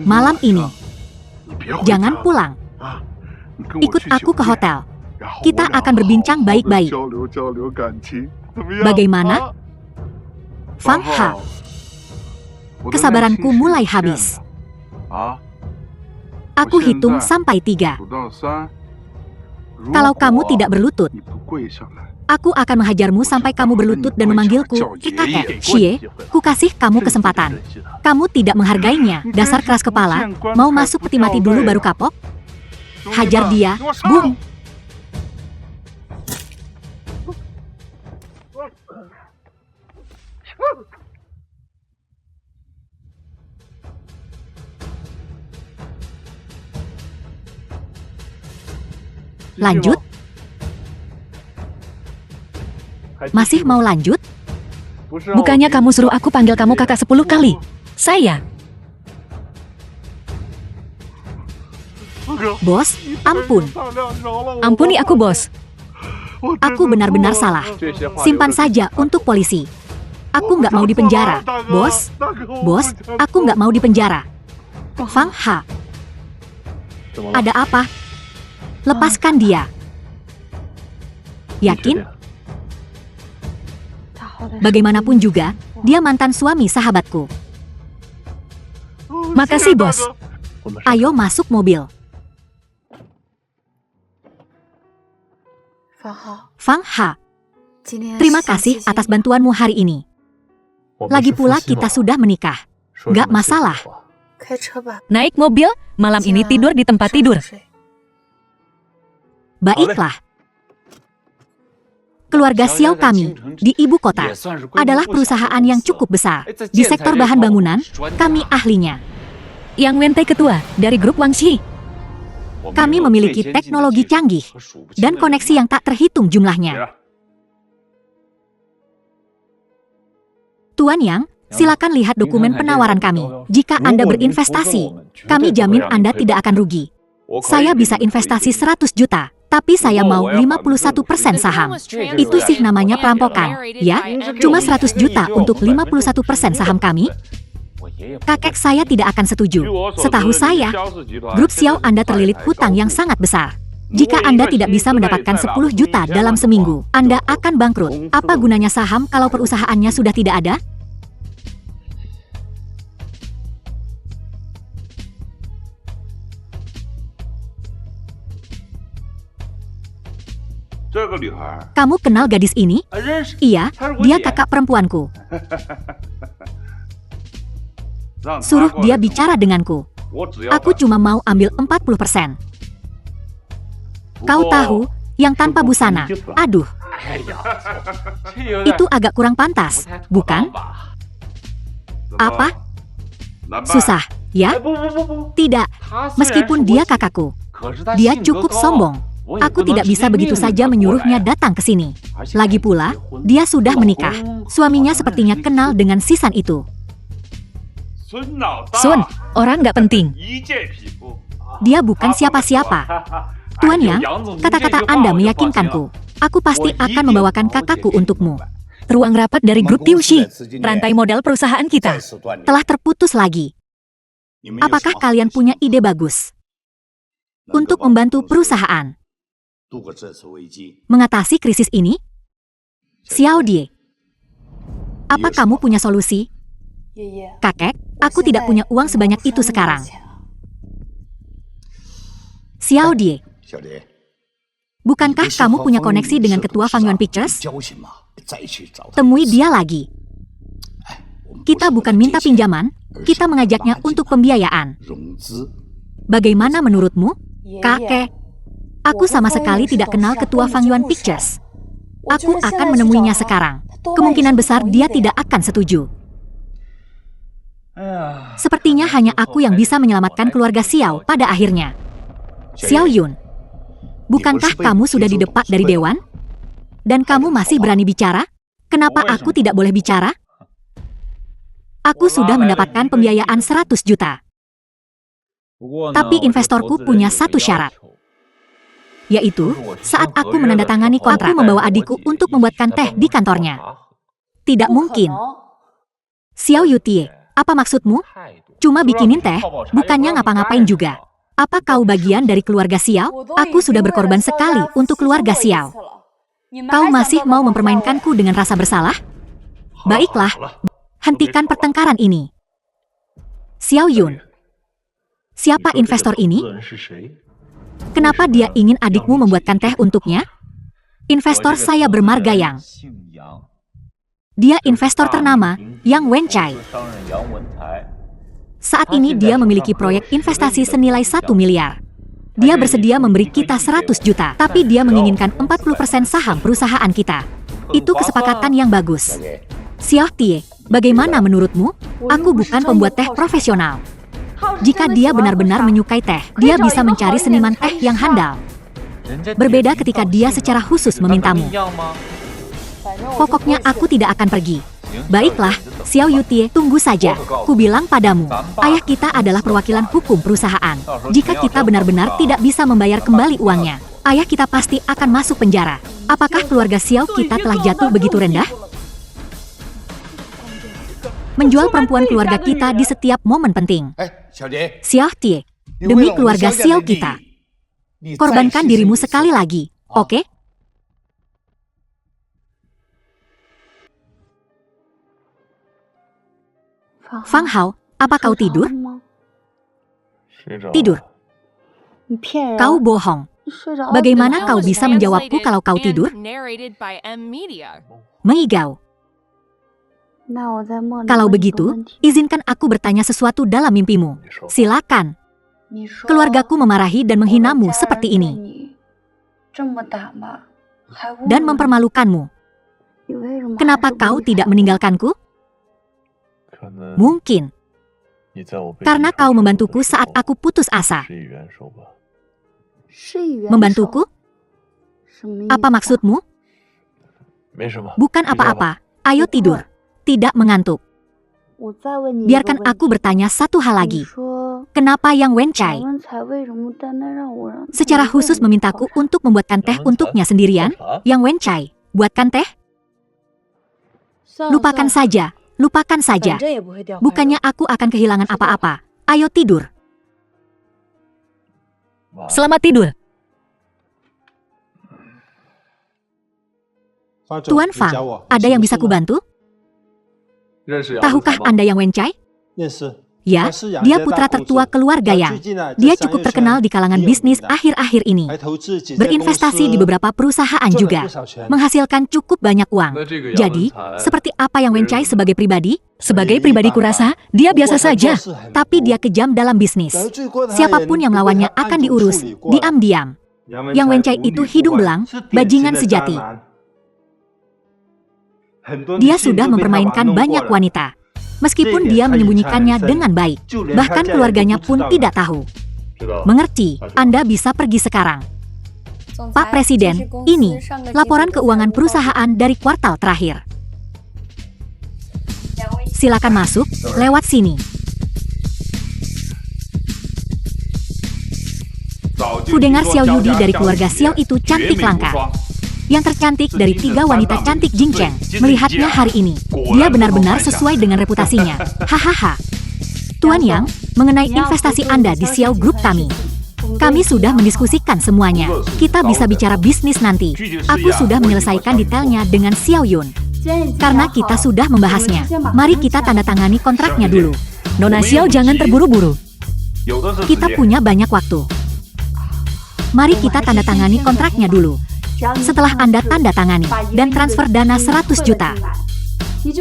Malam ini, jangan pulang. Ikut aku ke hotel. Kita akan berbincang baik-baik. Bagaimana? Fang Ha, kesabaranku mulai habis. Aku hitung sampai 3. Kalau kamu tidak berlutut, aku akan menghajarmu sampai kamu berlutut dan memanggilku kakek. Xie, ku kasih kamu kesempatan. Kamu tidak menghargainya. Dasar keras kepala. Mau masuk peti mati dulu baru kapok? Hajar dia. Boom. Lanjut? Masih mau lanjut? Bukannya kamu suruh aku panggil kamu kakak 10 kali? Saya. Bos, ampun. Ampuni aku, bos. Aku benar-benar salah. Simpan saja untuk polisi. Aku nggak mau dipenjara. Bos, aku nggak mau dipenjara. Fang Ha. Ada apa? Lepaskan dia. Yakin? Bagaimanapun juga, dia mantan suami sahabatku. Makasih, bos. Ayo masuk mobil. Fang Ha, terima kasih atas bantuanmu hari ini. Lagi pula kita sudah menikah. Gak masalah. Naik mobil, malam ini tidur di tempat tidur. Baiklah. Keluarga Xiao kami di ibu kota adalah perusahaan yang cukup besar. Di sektor bahan bangunan, kami ahlinya. Yang Wente ketua dari grup Wangxi. Kami memiliki teknologi canggih dan koneksi yang tak terhitung jumlahnya. Tuan Yang, silakan lihat dokumen penawaran kami. Jika Anda berinvestasi, kami jamin Anda tidak akan rugi. Saya bisa investasi 100 juta, tapi saya mau 51% saham. Itu sih namanya perampokan, ya? Cuma 100 juta untuk 51% saham kami? Kakek saya tidak akan setuju. Setahu saya, grup Xiao Anda terlilit hutang yang sangat besar. Jika Anda tidak bisa mendapatkan 10 juta dalam seminggu, Anda akan bangkrut. Apa gunanya saham kalau perusahaannya sudah tidak ada? Kamu kenal gadis ini? Iya, dia kakak perempuanku. Suruh dia bicara denganku. Aku cuma mau ambil 40%. Kau tahu, yang tanpa busana. Aduh. Itu agak kurang pantas, bukan? Apa? Susah, ya? Tidak, meskipun dia kakakku. Dia cukup sombong. Aku tidak bisa begitu saja menyuruhnya datang ke sini. Lagi pula, dia sudah menikah. Suaminya sepertinya kenal dengan Sisan itu. Sun, orang nggak penting. Dia bukan siapa-siapa. Tuan Yang, kata-kata Anda meyakinkanku. Aku pasti akan membawakan kakakku untukmu. Ruang rapat dari grup Tiushi, rantai modal perusahaan kita. Telah terputus lagi. Apakah kalian punya ide bagus untuk membantu perusahaan? mengatasi krisis ini? Xiao Die, apa kamu punya solusi? Kakek, aku tidak punya uang sebanyak itu sekarang. Xiao Die, bukankah kamu punya koneksi dengan ketua Fang Yuan Pictures? Temui dia lagi. Kita bukan minta pinjaman, kita mengajaknya untuk pembiayaan. Bagaimana menurutmu? Kakek, aku sama sekali tidak kenal ketua Fang Yuan Pictures. Aku akan menemuinya sekarang. Kemungkinan besar dia tidak akan setuju. Sepertinya hanya aku yang bisa menyelamatkan keluarga Xiao pada akhirnya. Xiao Yun, bukankah kamu sudah didepak dari dewan? Dan kamu masih berani bicara? Kenapa aku tidak boleh bicara? Aku sudah mendapatkan pembiayaan 100 juta. Tapi investorku punya satu syarat. Yaitu, saat aku menandatangani kontrak, aku membawa adikku untuk membuatkan teh di kantornya. Tidak mungkin. Xiao Yutie, apa maksudmu? Cuma bikinin teh, bukannya ngapa-ngapain juga. Apa kau bagian dari keluarga Xiao? Aku sudah berkorban sekali untuk keluarga Xiao. Kau masih mau mempermainkanku dengan rasa bersalah? Baiklah, hentikan pertengkaran ini. Xiao Yun, siapa investor ini? Kenapa dia ingin adikmu membuatkan teh untuknya? Investor saya bermarga Yang. Dia investor ternama, Yang Wenchai. Saat ini dia memiliki proyek investasi senilai 1 miliar. Dia bersedia memberi kita 100 juta, tapi dia menginginkan 40% saham perusahaan kita. Itu kesepakatan yang bagus. Xiao Tie, bagaimana menurutmu? Aku bukan pembuat teh profesional. Jika dia benar-benar menyukai teh, dia bisa mencari seniman teh yang handal. Berbeda ketika dia secara khusus memintamu. Pokoknya aku tidak akan pergi. Baiklah, Xiao Yutie, tunggu saja. Kubilang padamu, ayah kita adalah perwakilan hukum perusahaan. Jika kita benar-benar tidak bisa membayar kembali uangnya, ayah kita pasti akan masuk penjara. Apakah keluarga Xiao kita telah jatuh begitu rendah? Menjual perempuan keluarga kita di setiap momen penting. Xiao Tie, demi keluarga Xiao kita, korbankan dirimu sekali lagi, oke? Fang Hao, apa kau tidur? Tidur. Kau bohong. Bagaimana kau bisa menjawabku kalau kau tidur? Mengigau. Kalau begitu, izinkan aku bertanya sesuatu dalam mimpimu. Silakan. Keluargaku memarahi dan menghinamu seperti ini. Dan mempermalukanmu. Kenapa kau tidak meninggalkanku? Mungkin. Karena kau membantuku saat aku putus asa. Membantuku? Apa maksudmu? Bukan apa-apa. Ayo tidur. Tidak mengantuk. Biarkan aku bertanya satu hal lagi. Kenapa Yang Wenchai secara khusus memintaku untuk membuatkan teh untuknya sendirian? Yang Wenchai, buatkan teh? Lupakan saja. Lupakan saja. Bukannya aku akan kehilangan apa-apa. Ayo tidur. Selamat tidur. Tuan Fang, ada yang bisa kubantu? Tahukah Anda Yang Wenchai? Ya, dia putra tertua keluarga Yang. Dia cukup terkenal di kalangan bisnis akhir-akhir ini. Berinvestasi di beberapa perusahaan juga. Menghasilkan cukup banyak uang. Jadi, seperti apa Yang Wenchai sebagai pribadi? Sebagai pribadi kurasa, dia biasa saja. Tapi dia kejam dalam bisnis. Siapapun yang melawannya akan diurus, diam-diam. Yang Wenchai itu hidung belang, bajingan sejati. Dia sudah mempermainkan banyak wanita. Meskipun dia menyembunyikannya dengan baik. Bahkan keluarganya pun tidak tahu. Mengerti, Anda bisa pergi sekarang. Pak Presiden, ini laporan keuangan perusahaan dari kuartal terakhir. Silakan masuk, lewat sini. Kudengar Xiao Yudi dari keluarga Xiao itu cantik langka. Yang tercantik dari 3 wanita cantik Jingcheng. Melihatnya hari ini, dia benar-benar sesuai dengan reputasinya. Hahaha. Tuan Yang, mengenai investasi Anda di Xiao Group kami. Kami sudah mendiskusikan semuanya. Kita bisa bicara bisnis nanti. Aku sudah menyelesaikan detailnya dengan Xiao Yun. Karena kita sudah membahasnya, mari kita tanda tangani kontraknya dulu. Nona Xiao, jangan terburu-buru. Kita punya banyak waktu. Mari kita tanda tangani kontraknya dulu. Setelah Anda tanda tangani dan transfer dana 100 juta,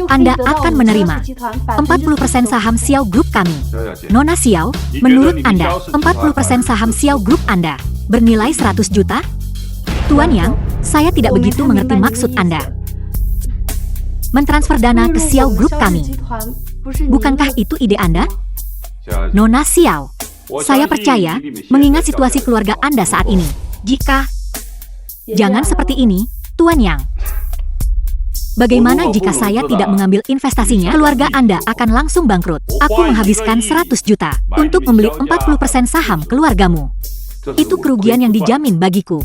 Anda akan menerima 40% saham Xiao Group kami. Nona Xiao, menurut Anda, 40% saham Xiao Group Anda bernilai 100 juta? Tuan Yang, saya tidak begitu mengerti maksud Anda. Mentransfer dana ke Xiao Group kami. Bukankah itu ide Anda? Nona Xiao, saya percaya, mengingat situasi keluarga Anda saat ini. Jangan seperti ini, Tuan Yang. Bagaimana jika saya tidak mengambil investasinya? Keluarga Anda akan langsung bangkrut. Aku menghabiskan 100 juta untuk membeli 40% saham keluargamu. Itu kerugian yang dijamin bagiku.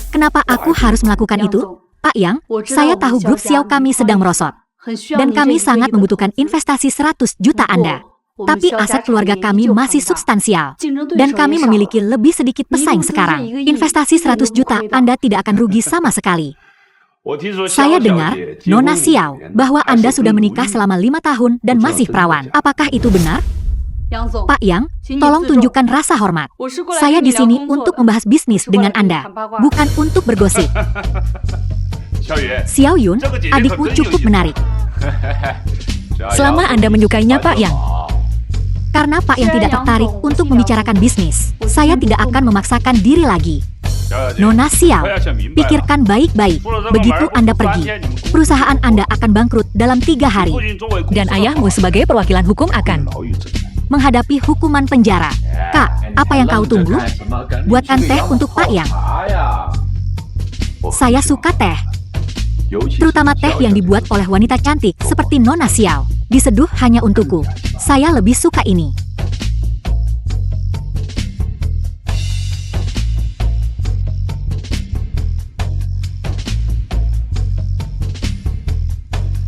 Kenapa aku harus melakukan itu? Pak Yang, saya tahu grup Xiao kami sedang merosot. Dan kami sangat membutuhkan investasi 100 juta Anda. Tapi aset keluarga kami masih substansial. Dan kami memiliki lebih sedikit pesaing sekarang. Investasi 100 juta Anda tidak akan rugi sama sekali. Saya dengar, Nona Xiao, bahwa Anda sudah menikah selama 5 tahun dan masih perawan. Apakah itu benar? Pak Yang, tolong tunjukkan rasa hormat. Saya di sini untuk membahas bisnis dengan Anda, bukan untuk bergosip. Xiao Yun, adikmu cukup menarik. Selama Anda menyukainya, Pak Yang. Karena Pak Yang tidak tertarik untuk membicarakan bisnis, saya tidak akan memaksakan diri lagi. Nona Xiao, pikirkan baik-baik. Begitu Anda pergi, perusahaan Anda akan bangkrut dalam 3 hari. Dan ayahmu sebagai perwakilan hukum akan menghadapi hukuman penjara. Kak, apa yang kau tunggu? Buatkan teh untuk Pak Yang. Saya suka teh. Terutama teh yang dibuat oleh wanita cantik seperti Nona Xiao. Diseduh hanya untukku. Saya lebih suka ini.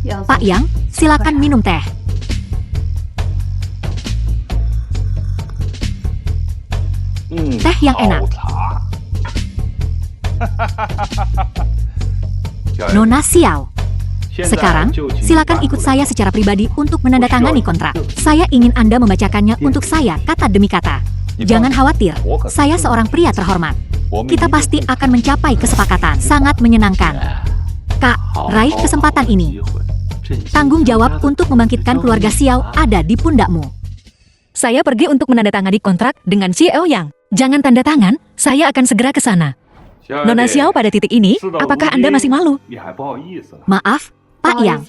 Pak Yang, silakan minum teh. Teh yang enak. Nona Xiao. Sekarang, silakan ikut saya secara pribadi untuk menandatangani kontrak. Saya ingin Anda membacakannya untuk saya kata demi kata. Jangan khawatir, saya seorang pria terhormat. Kita pasti akan mencapai kesepakatan. Sangat menyenangkan. Kak, raih kesempatan ini. Tanggung jawab untuk membangkitkan keluarga Xiao ada di pundakmu. Saya pergi untuk menandatangani kontrak dengan Xiao Yang. Jangan tanda tangan, saya akan segera ke sana. Nona Xiao, pada titik ini, apakah Anda masih malu? Maaf, Pak Yang.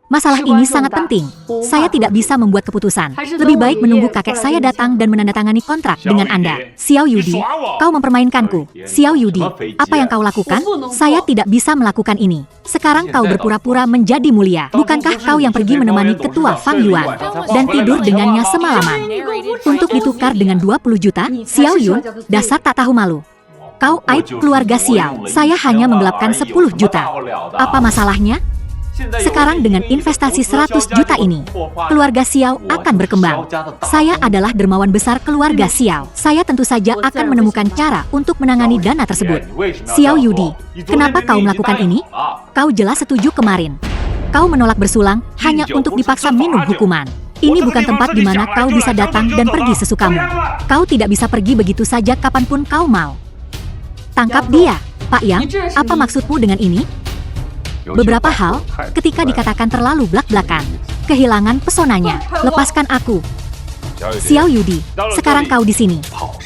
Masalah ini sangat penting. Saya tidak bisa membuat keputusan. Lebih baik menunggu kakek saya datang dan menandatangani kontrak dengan Anda. Xiao Yudi, kau mempermainkanku. Xiao Yudi, apa yang kau lakukan? Saya tidak bisa melakukan ini. Sekarang kau berpura-pura menjadi mulia. Bukankah kau yang pergi menemani ketua Fang Yuan dan tidur dengannya semalaman? Untuk ditukar dengan 20 juta, Xiao Yun, dasar tak tahu malu. Kau aib keluarga Xiao. Saya hanya menggelapkan 10 juta. Apa masalahnya? Sekarang dengan investasi 100 juta ini, keluarga Xiao akan berkembang. Saya adalah dermawan besar keluarga Xiao. Saya tentu saja akan menemukan cara untuk menangani dana tersebut. Xiao Yudi, kenapa kau melakukan ini? Kau jelas setuju kemarin. Kau menolak bersulang hanya untuk dipaksa minum hukuman. Ini bukan tempat di mana kau bisa datang dan pergi sesukamu. Kau tidak bisa pergi begitu saja kapanpun kau mau. Tangkap dia, Pak Yang. Apa maksudmu dengan ini? Beberapa hal, ketika dikatakan terlalu blak-blakan, kehilangan pesonanya. Lepaskan aku. Xiao Yudi, sekarang kau di sini.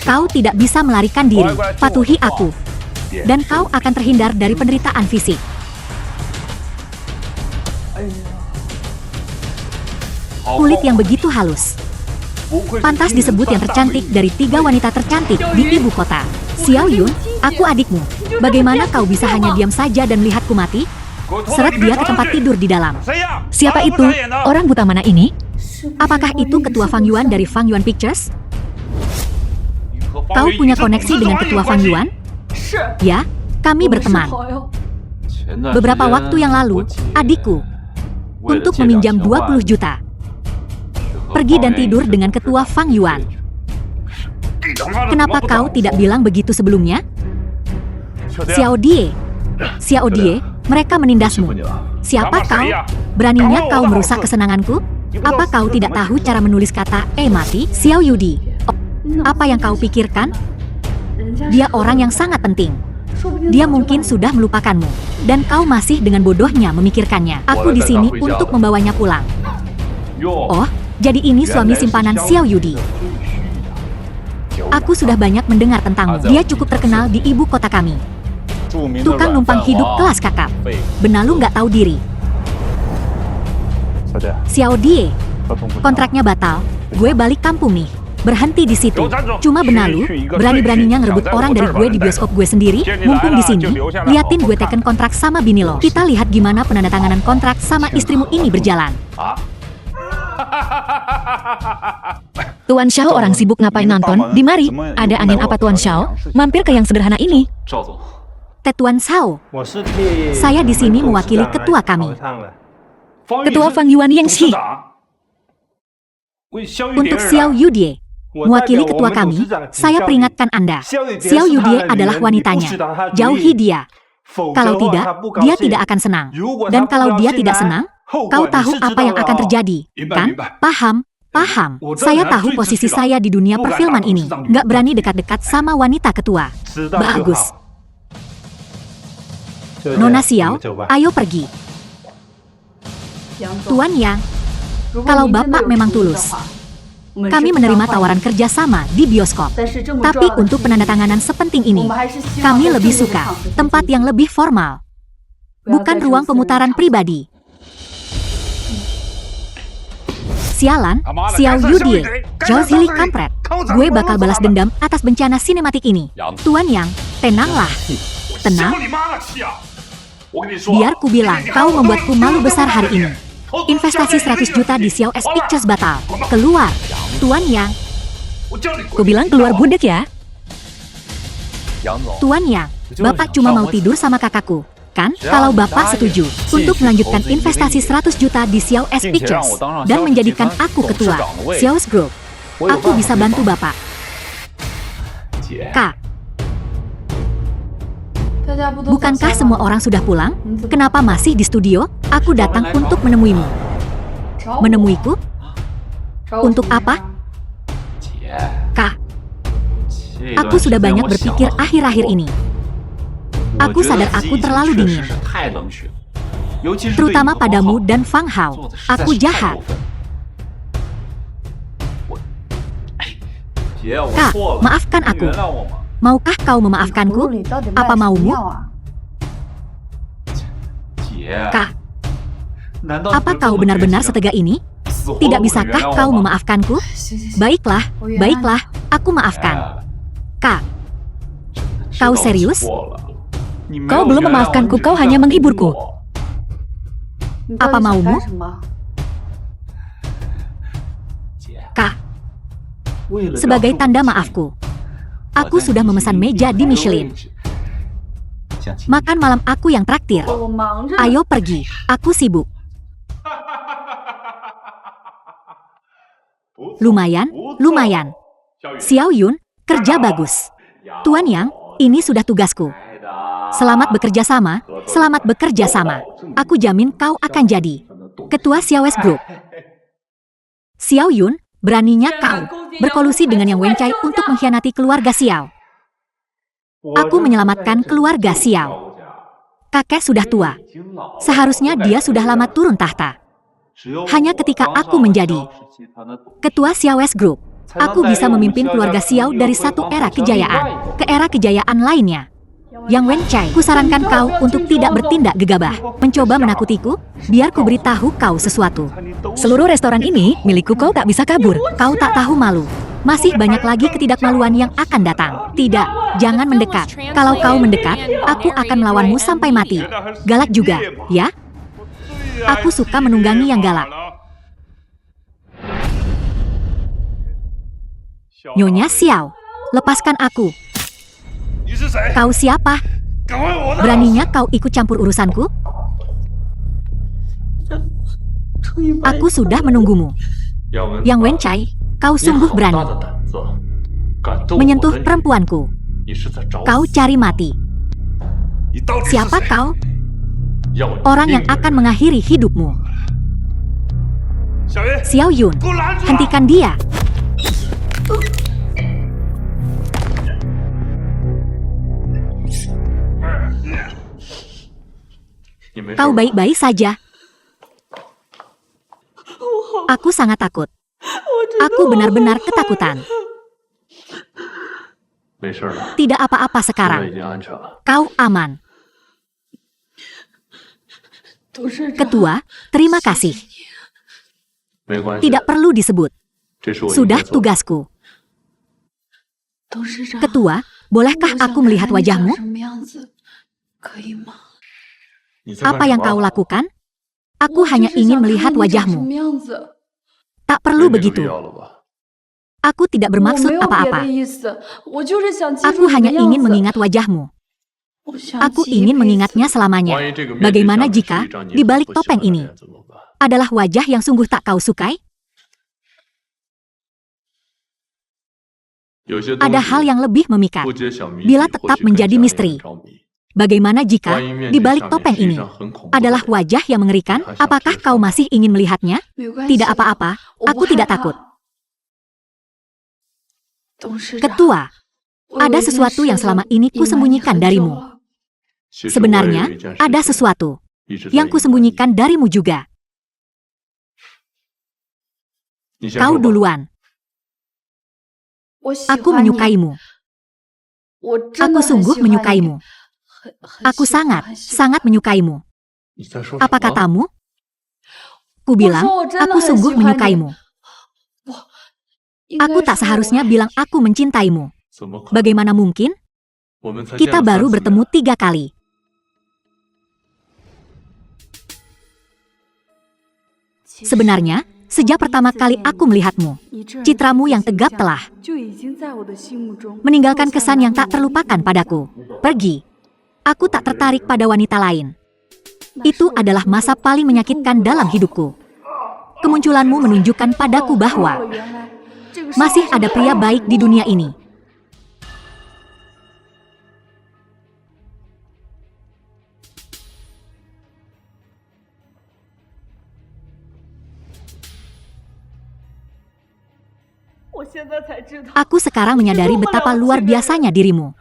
Kau tidak bisa melarikan diri. Patuhi aku. Dan kau akan terhindar dari penderitaan fisik. Kulit yang begitu halus. Pantas disebut yang tercantik dari 3 wanita tercantik di ibu kota. Xiao Yun, aku adikmu. Bagaimana kau bisa hanya diam saja dan melihatku mati? Seret dia ke tempat tidur di dalam. Siapa itu? Orang buta mana ini? Apakah itu ketua Fang Yuan dari Fang Yuan Pictures? Kau punya koneksi dengan ketua Fang Yuan? Ya, kami berteman. Beberapa waktu yang lalu, adikku, untuk meminjam 20 juta. Pergi dan tidur dengan ketua Fang Yuan. Kenapa kau tidak bilang begitu sebelumnya? Xiao Die, mereka menindasmu. Siapa kau? Beraninya kau merusak kesenanganku? Apa kau tidak tahu cara menulis kata mati? Xiao Yudi, apa yang kau pikirkan? Dia orang yang sangat penting. Dia mungkin sudah melupakanmu, dan kau masih dengan bodohnya memikirkannya. Aku di sini untuk membawanya pulang. Oh, jadi ini suami simpanan Xiao Yudi. Aku sudah banyak mendengar tentangmu. Dia cukup terkenal di ibu kota kami. Tukang numpang hidup kelas kakap. Benalu nggak tahu diri. Xiao Die, kontraknya batal. Gue balik kampung nih. Berhenti di situ. Cuma Benalu, berani-beraninya ngerebut orang dari gue di bioskop gue sendiri. Mumpung di sini, liatin gue teken kontrak sama bini lo. Kita lihat gimana penandatanganan kontrak sama istrimu ini berjalan. Tuan Xiao orang sibuk ngapain nonton? Di mari, ada angin apa Tuan Xiao? Mampir ke yang sederhana ini. Tuan Xiao, saya di sini mewakili ketua kami. Ketua Fang Yuan Yangxi. Untuk Xiao Yudie, mewakili ketua kami, saya peringatkan Anda. Xiao Yudie adalah wanitanya. Jauhi dia. Kalau tidak, dia tidak akan senang. Dan kalau dia tidak senang, kau tahu apa yang akan terjadi, kan? Paham? Paham. Saya tahu posisi saya di dunia perfilman ini. Nggak berani dekat-dekat sama wanita ketua. Bagus. Nona Xiao, ayo pergi. Tuan Yang, kalau Bapak memang tulus, kami menerima tawaran kerja sama di bioskop. Tapi untuk penandatanganan sepenting ini, kami lebih suka tempat yang lebih formal. Bukan ruang pemutaran pribadi. Sialan, Xiao Yudie, Zhao Zili kampret. Gue bakal balas dendam atas bencana sinematik ini. Tuan Yang, tenanglah. Tenang. Biar ku bilang, kau membuatku malu besar hari ini. Investasi 100 juta di Xiao S Pictures batal. Keluar. Tuan Yang. Ku bilang keluar budek ya. Tuan Yang, Bapak cuma mau tidur sama kakakku, kan? Kalau Bapak setuju untuk melanjutkan investasi 100 juta di Xiao S Pictures dan menjadikan aku ketua Xiao S Group, aku bisa bantu Bapak. Kak, bukankah semua orang sudah pulang? Kenapa masih di studio? Aku datang untuk menemuimu. Menemuiku? Untuk apa? Kak, aku sudah banyak berpikir akhir-akhir ini. Aku sadar aku terlalu dingin. Terutama padamu dan Fang Hao. Aku jahat. Kak, maafkan aku. Maukah kau memaafkanku? Apa maumu? Kak, apa kau benar-benar setega ini? Tidak bisakah kau memaafkanku? Baiklah, baiklah, aku maafkan. Kak, kau serius? Kau belum memaafkanku, kau hanya menghiburku. Apa maumu? Kak, sebagai tanda maafku, aku sudah memesan meja di Michelin. Makan malam aku yang traktir. Ayo pergi, aku sibuk. Lumayan, lumayan. Xiao Yun, kerja bagus. Tuan Yang, ini sudah tugasku. Selamat bekerja sama, selamat bekerja sama. Aku jamin kau akan jadi ketua Xiao S Group. Xiao Yun, beraninya kau berkolusi dengan Yang Wencai untuk mengkhianati keluarga Xiao. Aku menyelamatkan keluarga Xiao. Kakek sudah tua. Seharusnya dia sudah lama turun tahta. Hanya ketika aku menjadi ketua Xiao S Group, aku bisa memimpin keluarga Xiao dari satu era kejayaan ke era kejayaan lainnya. Yang Wencai, kusarankan kau untuk tidak bertindak gegabah, mencoba menakutiku, biar ku beritahu kau sesuatu. Seluruh restoran ini milikku, kau tak bisa kabur. Kau tak tahu malu. Masih banyak lagi ketidakmaluan yang akan datang. Tidak, jangan mendekat. Kalau kau mendekat, aku akan melawanmu sampai mati. Galak juga, ya? Aku suka menunggangi yang galak. Nyonya Xiao, lepaskan aku. Kau siapa? Beraninya kau ikut campur urusanku? Aku sudah menunggumu. Yang Wencai, kau sungguh berani. menyentuh perempuanku. Kau cari mati. Siapa kau? Orang yang akan mengakhiri hidupmu. Xiao Yun, hentikan dia. Kau baik-baik saja. Aku sangat takut. Aku benar-benar ketakutan. Tidak apa-apa sekarang. Kau aman. Ketua, terima kasih. Tidak perlu disebut. Sudah tugasku. Ketua, bolehkah aku melihat wajahmu? Apa yang kau lakukan? Aku hanya ingin melihat wajahmu. Tak perlu begitu. Aku tidak bermaksud apa-apa. Aku hanya ingin mengingat wajahmu. Aku ingin mengingatnya selamanya. Bagaimana jika di balik topeng ini adalah wajah yang sungguh tak kau sukai? Ada hal yang lebih memikat. Bila tetap menjadi misteri. Bagaimana jika di balik topeng ini adalah wajah yang mengerikan? Apakah kau masih ingin melihatnya? Tidak apa-apa, aku tidak takut. Ketua, ada sesuatu yang selama ini kusembunyikan darimu. Sebenarnya, ada sesuatu yang kusembunyikan darimu juga. Kau duluan. Aku menyukaimu. Aku sungguh menyukaimu. Aku sangat, sangat menyukaimu. Apa katamu? Ku bilang, aku sungguh menyukaimu. Aku tak seharusnya bilang aku mencintaimu. Bagaimana mungkin? Kita baru bertemu 3 kali. Sebenarnya, sejak pertama kali aku melihatmu, citramu yang tegap telah meninggalkan kesan yang tak terlupakan padaku. Pergi. Aku tak tertarik pada wanita lain. Itu adalah masa paling menyakitkan dalam hidupku. Kemunculanmu menunjukkan padaku bahwa masih ada pria baik di dunia ini. Aku sekarang menyadari betapa luar biasanya dirimu.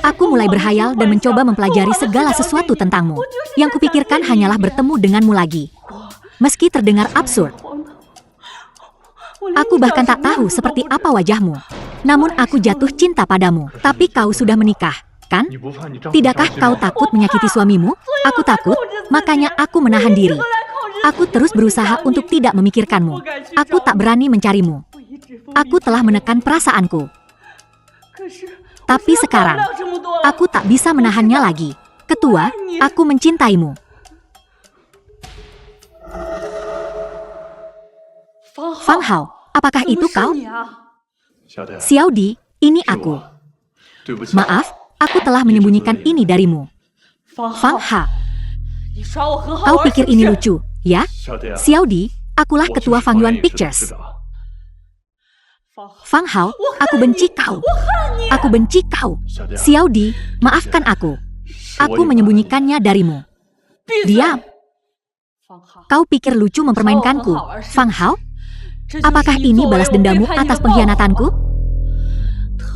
Aku mulai berhayal dan mencoba mempelajari segala sesuatu tentangmu. Yang kupikirkan hanyalah bertemu denganmu lagi. Meski terdengar absurd. Aku bahkan tak tahu seperti apa wajahmu. Namun aku jatuh cinta padamu. Tapi kau sudah menikah, kan? Tidakkah kau takut menyakiti suamimu? Aku takut, makanya aku menahan diri. Aku terus berusaha untuk tidak memikirkanmu. Aku tak berani mencarimu. Aku telah menekan perasaanku. Tapi sekarang, aku tak bisa menahannya lagi. Ketua, aku mencintaimu. Fang Hao, apakah itu kau? Xiao Di, ini aku. Maaf, aku telah menyembunyikan ini darimu. Fang Hao, kau pikir ini lucu, ya? Xiao Di, akulah ketua Fang Yuan Pictures. Fang Hao, aku benci kau. Aku benci kau. Xiao Di, maafkan aku. Aku menyembunyikannya darimu. Diam. Kau pikir lucu mempermainkanku, Fang Hao? Apakah ini balas dendamu atas pengkhianatanku?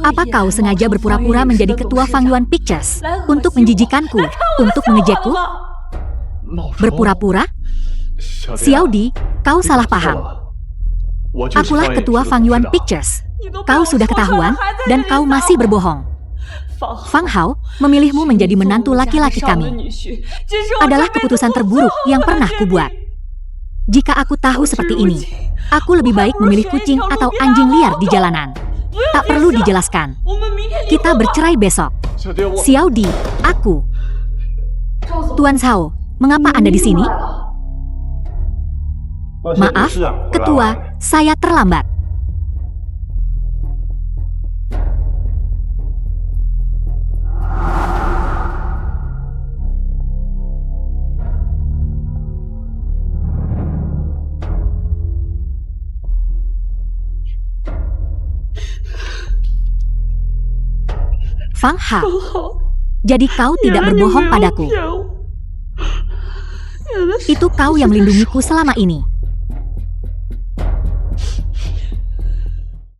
Apa kau sengaja berpura-pura menjadi ketua Fang Yuan Pictures untuk menjijikanku, untuk mengejekku? Berpura-pura? Xiao Di, kau salah paham. Akulah ketua Fang Yuan Pictures. Kau sudah ketahuan, dan kau masih berbohong. Fang Hao, memilihmu menjadi menantu laki-laki kami adalah keputusan terburuk yang pernah kubuat. Jika aku tahu seperti ini, aku lebih baik memilih kucing atau anjing liar di jalanan. Tak perlu dijelaskan. Kita bercerai besok. Xiao Di, aku. Tuan Cao, mengapa Anda di sini? Maaf, Ketua, saya terlambat. Fang Ha, jadi kau tidak berbohong padaku. Itu kau yang melindungiku selama ini.